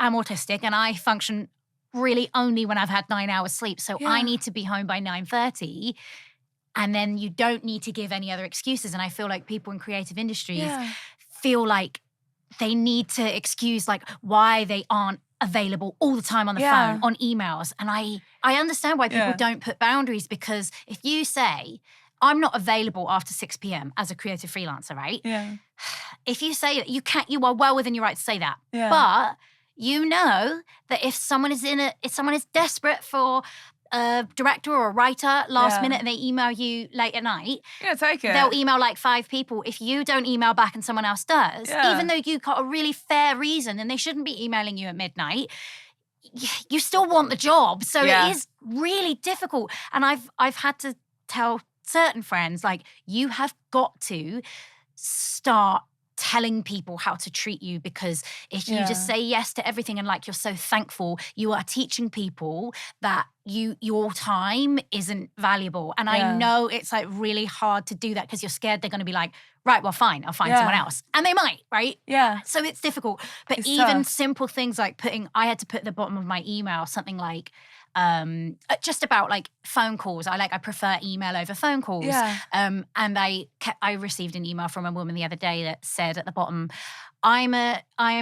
am autistic and I function really only when I've had 9 hours sleep. So I need to be home by 9:30. And then you don't need to give any other excuses. And I feel like people in creative industries feel like they need to excuse like why they aren't available all the time on the phone, on emails. And I understand why people don't put boundaries, because if you say, I'm not available after 6 p.m. as a creative freelancer, right? If you say that, you are well within your right to say that. But you know that if someone is desperate for a director or a writer last minute and they email you late at night, take it. They'll email like 5 people. If you don't email back and someone else does, even though you got a really fair reason and they shouldn't be emailing you at midnight, you still want the job. So it is really difficult. And I've had to tell certain friends, like, you have got to start telling people how to treat you, because if you just say yes to everything and like you're so thankful, you are teaching people that your time isn't valuable. And I know it's like really hard to do that because you're scared they're going to be like, right, well, fine, I'll find someone else. And they might, right? So it's difficult. But it's even tough. Simple things like I had to put at the bottom of my email something like, just about like phone calls. I prefer email over phone calls. And I received an email from a woman the other day that said at the bottom, I am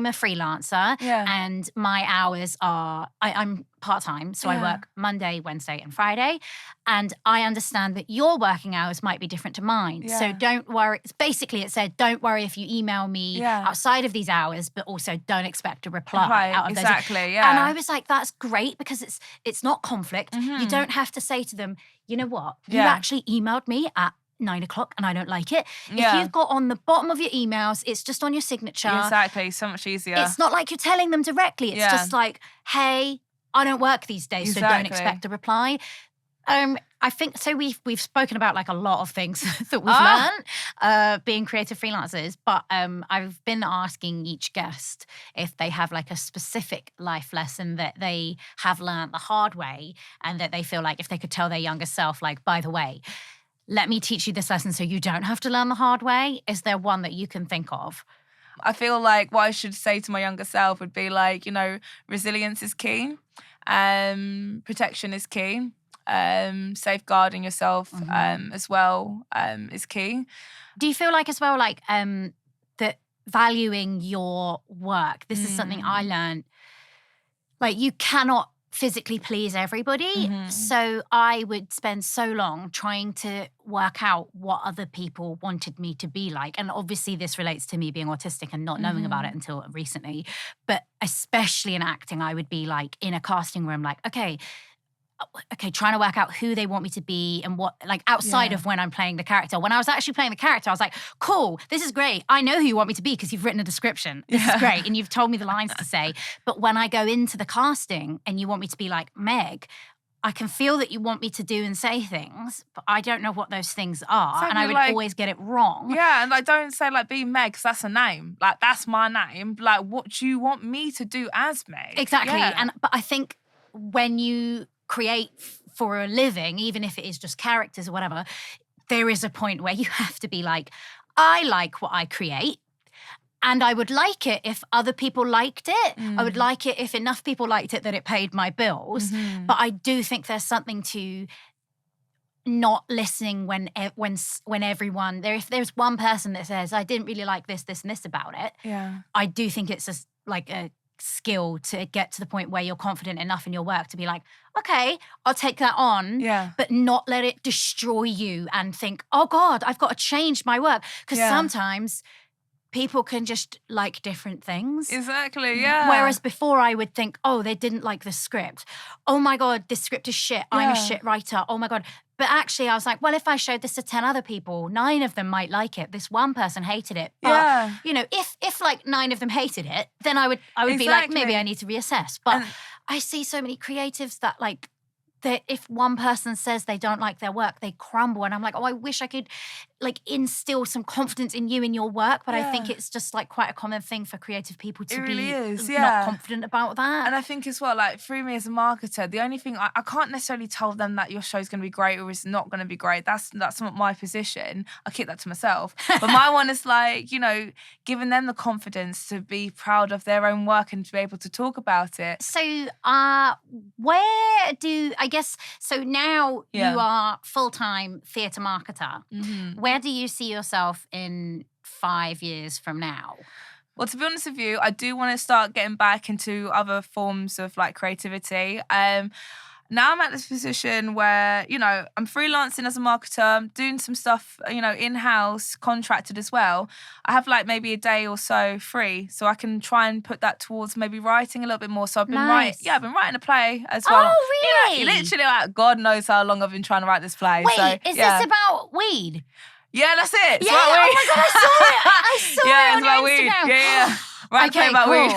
a freelancer and my hours are, I'm part-time, so I work Monday, Wednesday and Friday, and I understand that your working hours might be different to mine. So don't worry. Basically it said, don't worry if you email me outside of these hours, but also don't expect a reply out of those. And I was like, that's great, because it's not conflict. You don't have to say to them, you know what, you actually emailed me at 9 o'clock and I don't like it. If you've got on the bottom of your emails, it's just on your signature. Exactly, so much easier. It's not like you're telling them directly. It's just like, hey, I don't work these days, so don't expect a reply. I think, so we've spoken about like a lot of things that we've learned being creative freelancers, but I've been asking each guest if they have like a specific life lesson that they have learned the hard way and that they feel like if they could tell their younger self, like, by the way, let me teach you this lesson so you don't have to learn the hard way. Is there one that you can think of? I feel like what I should say to my younger self would be like, you know, resilience is key. Protection is key. Safeguarding yourself as well is key. Do you feel like as well, like that valuing your work, this is something I learned, like you cannot physically please everybody. So I would spend so long trying to work out what other people wanted me to be like. And obviously this relates to me being autistic and not knowing about it until recently. But especially in acting, I would be like in a casting room, like, okay, okay, trying to work out who they want me to be and what, like outside of when I'm playing the character. When I was actually playing the character, I was like, cool, this is great. I know who you want me to be because you've written a description. This is great. And you've told me the lines to say. But when I go into the casting and you want me to be like Meg, I can feel that you want me to do and say things, but I don't know what those things are. Exactly, and I would always get it wrong. Yeah, and like, don't say like be Meg, because that's a name. Like, that's my name. Like, what do you want me to do as Meg? Exactly. Yeah. But I think when you create for a living, even if it is just characters or whatever, there is a point where you have to be like, I like what I create. And I would like it if other people liked it. I would like it if enough people liked it that it paid my bills. But I do think there's something to not listening when everyone if there's one person that says, I didn't really like this, and this about it. Yeah. I do think it's just like a skill to get to the point where you're confident enough in your work to be like, okay, I'll take that on, but not let it destroy you and think, oh God, I've got to change my work. Because sometimes people can just like different things. Exactly, yeah. Whereas before I would think, oh, they didn't like the script. Oh my God, this script is shit. I'm a shit writer. Oh my God. But actually I was like, well, if I showed this to 10 other people, 9 of them might like it. This one person hated it. But, you know, if like 9 of them hated it, then I would be like, maybe I need to reassess. But I see so many creatives that like, that if one person says they don't like their work, they crumble. And I'm like, oh, I wish I could like instill some confidence in you in your work. But I think it's just like quite a common thing for creative people to not confident about that. And I think as well, like through me as a marketer, the only thing I can't necessarily tell them that your show's going to be great or it's not going to be great. That's not my position. I keep that to myself. But my one is like, you know, giving them the confidence to be proud of their own work and to be able to talk about it. So so now you are full-time theatre marketer. Where do you see yourself in 5 years from now? Well, to be honest with you, I do want to start getting back into other forms of like creativity. Now I'm at this position where, you know, I'm freelancing as a marketer, I'm doing some stuff, you know, in-house, contracted as well. I have like maybe a day or so free, so I can try and put that towards maybe writing a little bit more. So I've been I've been writing a play as well. Oh, really? You know, literally, like, God knows how long I've been trying to write this play. Wait, so, is this about weed? Yeah, that's it. Yeah, oh my God, I saw it. I saw it on your Instagram. Weed. Yeah. Right, okay, about cool. weed.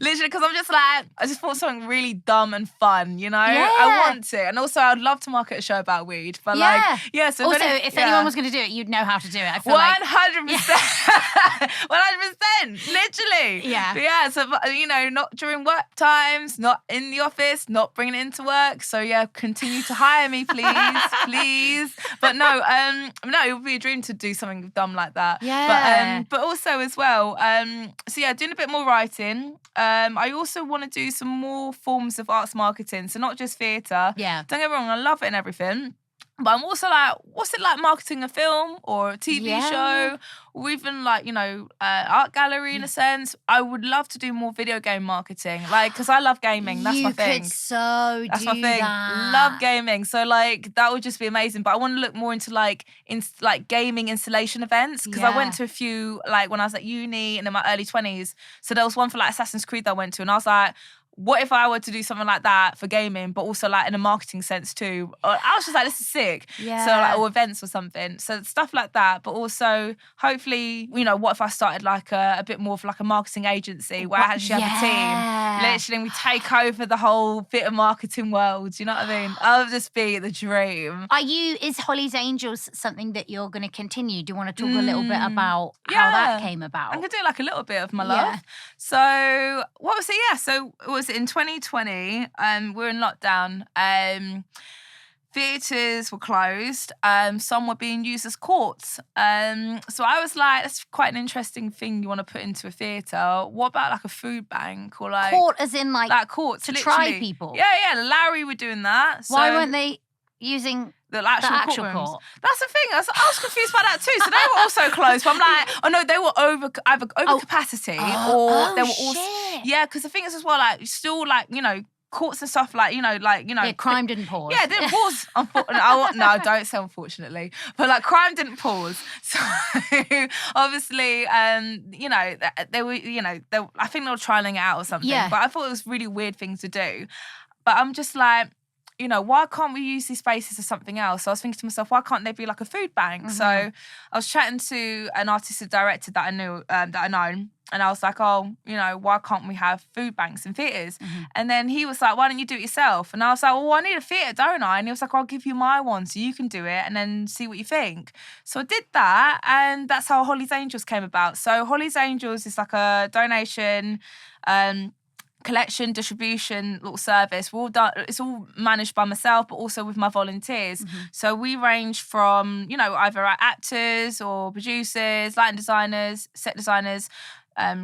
Literally, because I'm just like, I just thought something really dumb and fun, you know? Yeah. I want to. And also, I'd love to market a show about weed. But so also, if anyone was going to do it, you'd know how to do it. I feel 100%. 100%. Literally. Yeah. So, you know, not during work times, not in the office, not bringing it into work. So, continue to hire me, please. Please. But no, it would be a dream to do something dumb like that. Yeah. But also as well, doing a bit more writing. I also want to do some more forms of arts marketing, so not just theatre. Yeah. Don't get me wrong, I love it and everything. But I'm also like, what's it like marketing a film or a TV show or even like, you know, art gallery in a sense? I would love to do more video game marketing, like, because I love gaming. That's my thing. That's my thing. That. Love gaming. So like, that would just be amazing. But I want to look more into like gaming installation events, because I went to a few like when I was at uni and in my early 20s. So there was one for like Assassin's Creed that I went to, and I was like, what if I were to do something like that for gaming, but also like in a marketing sense too? I was just like, this is sick. Yeah. So like, or events or something. So stuff like that. But also, hopefully, you know, what if I started like a bit more of like a marketing agency where I actually have a team, literally, and we take over the whole bit of marketing world. Do you know what I mean? That would just be the dream. Is Holly's Angels something that you're going to continue? Do you want to talk a little bit about how that came about? I'm going to do like a little bit of my love. So what was it? So it was in 2020, we're in lockdown. Theatres were closed. Some were being used as courts. So I was like, that's quite an interesting thing you want to put into a theatre. What about like a food bank or like court, as in like courts to literally. Try people? Yeah. Larry were doing that. So why weren't they using the actual courtrooms? Court? That's the thing. I was confused by that too. So they were also closed. But I'm like, oh no, they were over capacity, or they were also because the thing is as well, like still like, you know, courts and stuff, like, you know. Yeah, crime didn't pause. Yeah, it didn't pause. No, don't say unfortunately. But like, crime didn't pause. So obviously, you know, they were, you know, I think they were trialing it out or something. Yeah. But I thought it was a really weird thing to do. But I'm just like, why can't we use these spaces as something else? So I was thinking to myself, why can't they be like a food bank? So I was chatting to an artistic director that I knew, that I know. And I was like, why can't we have food banks in theatres? And then he was like, why don't you do it yourself? And I was like, well, I need a theatre, don't I? And he was like, I'll give you my one so you can do it and then see what you think. So I did that, and that's how Holly's Angels came about. So Holly's Angels is like a donation, collection, distribution little service. It's all managed by myself, but also with my volunteers. So we range from, either actors or producers, lighting designers, set designers,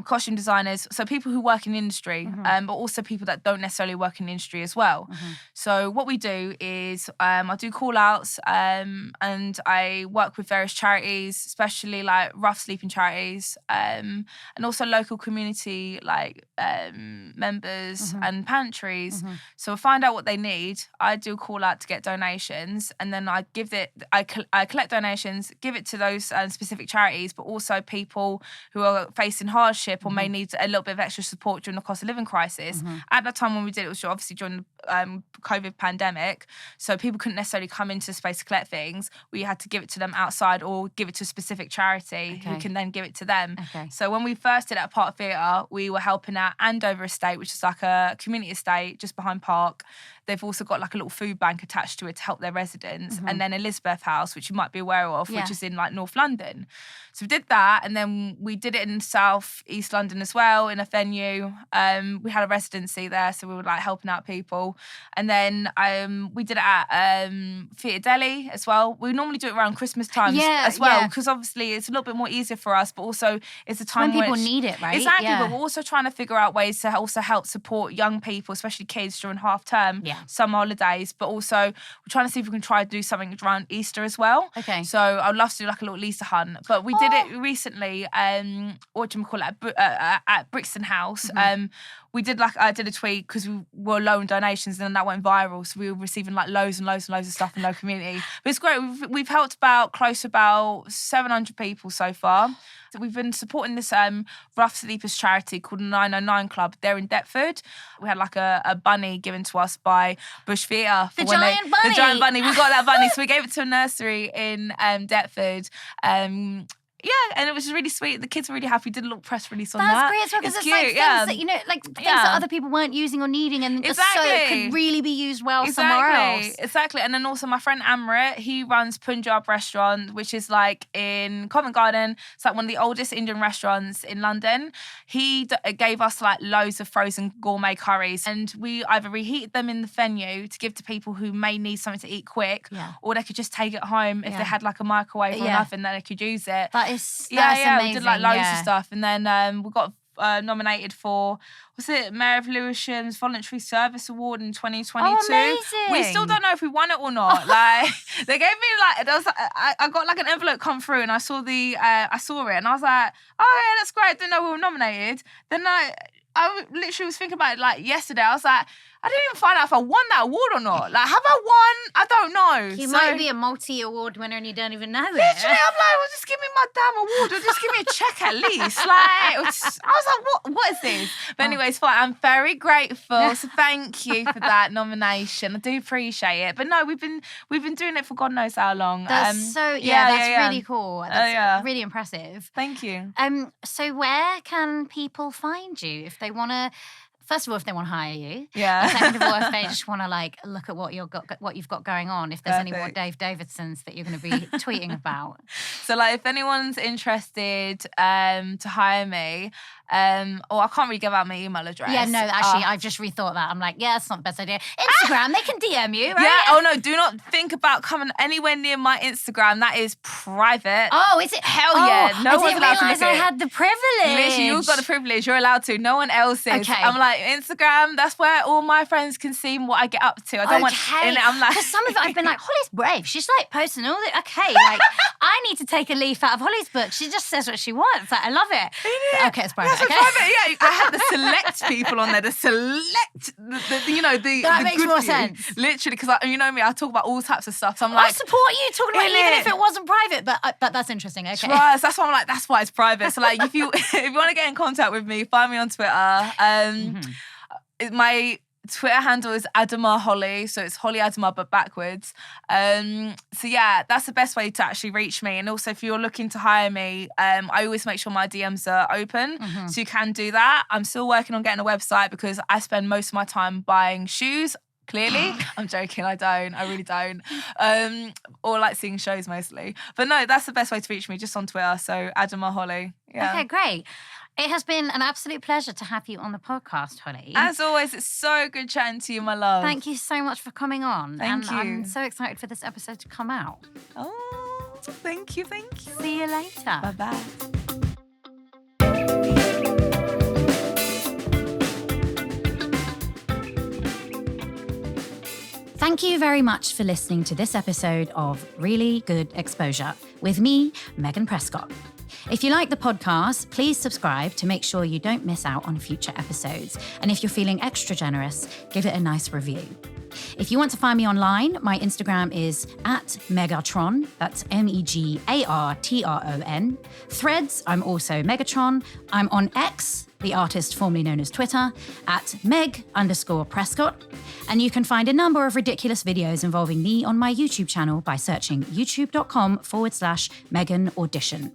costume designers, so people who work in the industry, but also people that don't necessarily work in the industry as well. So what we do is I do call outs, and I work with various charities, especially like rough sleeping charities, and also local community like members and pantries. So I find out what they need. I do a call out to get donations, and then I collect donations, give it to those specific charities, but also people who are facing hardship or may need a little bit of extra support during the cost of living crisis. At that time when we did it, was obviously during the COVID pandemic, so people couldn't necessarily come into the space to collect things. We had to give it to them outside or give it to a specific charity who can then give it to them. So when we first did it at Park Theatre, we were helping out Andover Estate, which is like a community estate just behind Park. They've also got like a little food bank attached to it to help their residents. And then Elizabeth House, which you might be aware of, which is in like North London. So we did that, and then we did it in South East London as well, in a venue. We had a residency there, so we were like helping out people. And then we did it at Theatre Delhi as well. We normally do it around Christmas times as well, because obviously it's a little bit more easier for us, but also it's a time when people need it, right? Exactly, but we're also trying to figure out ways to also help support young people, especially kids during half term, summer holidays, but also we're trying to see if we can try to do something around Easter as well. So I'd love to do like a little Easter hunt, but we did it recently, what do you call it, at Brixton House. We did I did a tweet because we were low in donations, and then that went viral. So we were receiving like loads and loads and loads of stuff in the local community. But it's great. We've helped close to about 700 people so far. So we've been supporting this rough sleepers charity called 909 Club. They're in Deptford. We had like a bunny given to us by Bush Theatre. The giant bunny. The giant bunny. We got that bunny. So we gave it to a nursery in Deptford. And it was really sweet. The kids were really happy. We did a little press release on that. That's great as well, because it's cute, like things that, like things that other people weren't using or needing, and so it could really be used well somewhere else. Exactly. And then also my friend Amrit, he runs Punjab Restaurant, which is like in Covent Garden. It's like one of the oldest Indian restaurants in London. He gave us like loads of frozen gourmet curries, and we either reheated them in the venue to give to people who may need something to eat quick, or they could just take it home if they had like a microwave or an oven, then they could use it. That's amazing. We did like loads of of stuff, and then we got nominated for Mayor of Lewisham's Voluntary Service Award in 2022. Oh, amazing. We still don't know if we won it or not. Like they gave me I got like an envelope come through, and I saw I saw it, and I was like, oh yeah, that's great. I didn't know we were nominated. Then I literally was thinking about it like yesterday. I was like, I didn't even find out if I won that award or not. Like, have I won? I don't know. You might be a multi-award winner and you don't even know it. Literally, I'm like, well, just give me my damn award, or just give me a check at least. Like, I was like, what is this? But anyway, it's fine. I'm very grateful. So thank you for that nomination. I do appreciate it. But no, we've been doing it for God knows how long. That's really cool. That's really impressive. Thank you. So where can people find you if they want to? First of all, if they want to hire you. Yeah. Second of all, if they just want to like look at what you've got going on, if there's any more Dave Davidsons that you're going to be tweeting about. So like if anyone's interested to hire me, I can't really give out my email address. Yeah, no, actually, I've just rethought that. I'm like, yeah, that's not the best idea. Instagram, they can DM you, right? Yeah, oh no, do not think about coming anywhere near my Instagram. That is private. Oh, is it? Hell yeah. No one's allowed to look at it. I had the privilege. Literally, you've got the privilege. You're allowed to. No one else is. Okay. I'm like, Instagram, that's where all my friends can see what I get up to. I don't want in it. I'm like, because some of it I've been like, Holly's brave. She's like posting all the like I need to take a leaf out of Holly's book. She just says what she wants. Like, I love it. Yeah. Okay, it's private. Okay. Private, yeah. I had the select people on there. The select, that makes more sense. Literally, because you know me, I talk about all types of stuff. So I'm like, I support you talking about it, even if it wasn't private. But that's interesting. Okay. Trust. That's why I'm like, that's why it's private. So like, if you want to get in contact with me, find me on Twitter. My Twitter handle is Adomah Holly, so it's Holly Adomah but backwards. So yeah, that's the best way to actually reach me. And also, if you're looking to hire me, I always make sure my DMs are open, so you can do that. I'm still working on getting a website because I spend most of my time buying shoes. Clearly, I'm joking. I really don't. Or like seeing shows mostly. But no, that's the best way to reach me, just on Twitter. So Adomah Holly. Yeah. Okay, great. It has been an absolute pleasure to have you on the podcast, Holly. As always, it's so good chatting to you, my love. Thank you so much for coming on. Thank you. I'm so excited for this episode to come out. Oh, thank you. See you later. Bye-bye. Thank you very much for listening to this episode of Really Good Exposure with me, Megan Prescott. If you like the podcast, please subscribe to make sure you don't miss out on future episodes. And if you're feeling extra generous, give it a nice review. If you want to find me online, my Instagram is @Megatron. That's MEGARTRON. Threads, I'm also Megatron. I'm on X, the artist formerly known as Twitter, @Meg_Prescott. And you can find a number of ridiculous videos involving me on my YouTube channel by searching youtube.com/Megan Audition.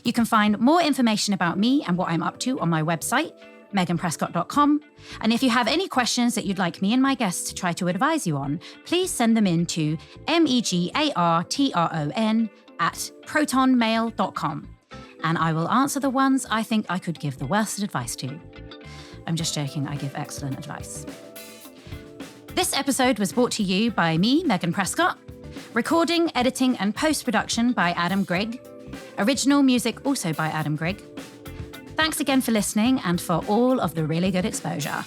You can find more information about me and what I'm up to on my website, meganprescott.com. And if you have any questions that you'd like me and my guests to try to advise you on, please send them in to megartron@protonmail.com. And I will answer the ones I think I could give the worst advice to. I'm just joking, I give excellent advice. This episode was brought to you by me, Megan Prescott. Recording, editing, and post-production by Adam Grigg. Original music also by Adam Grigg. Thanks again for listening and for all of the really good exposure.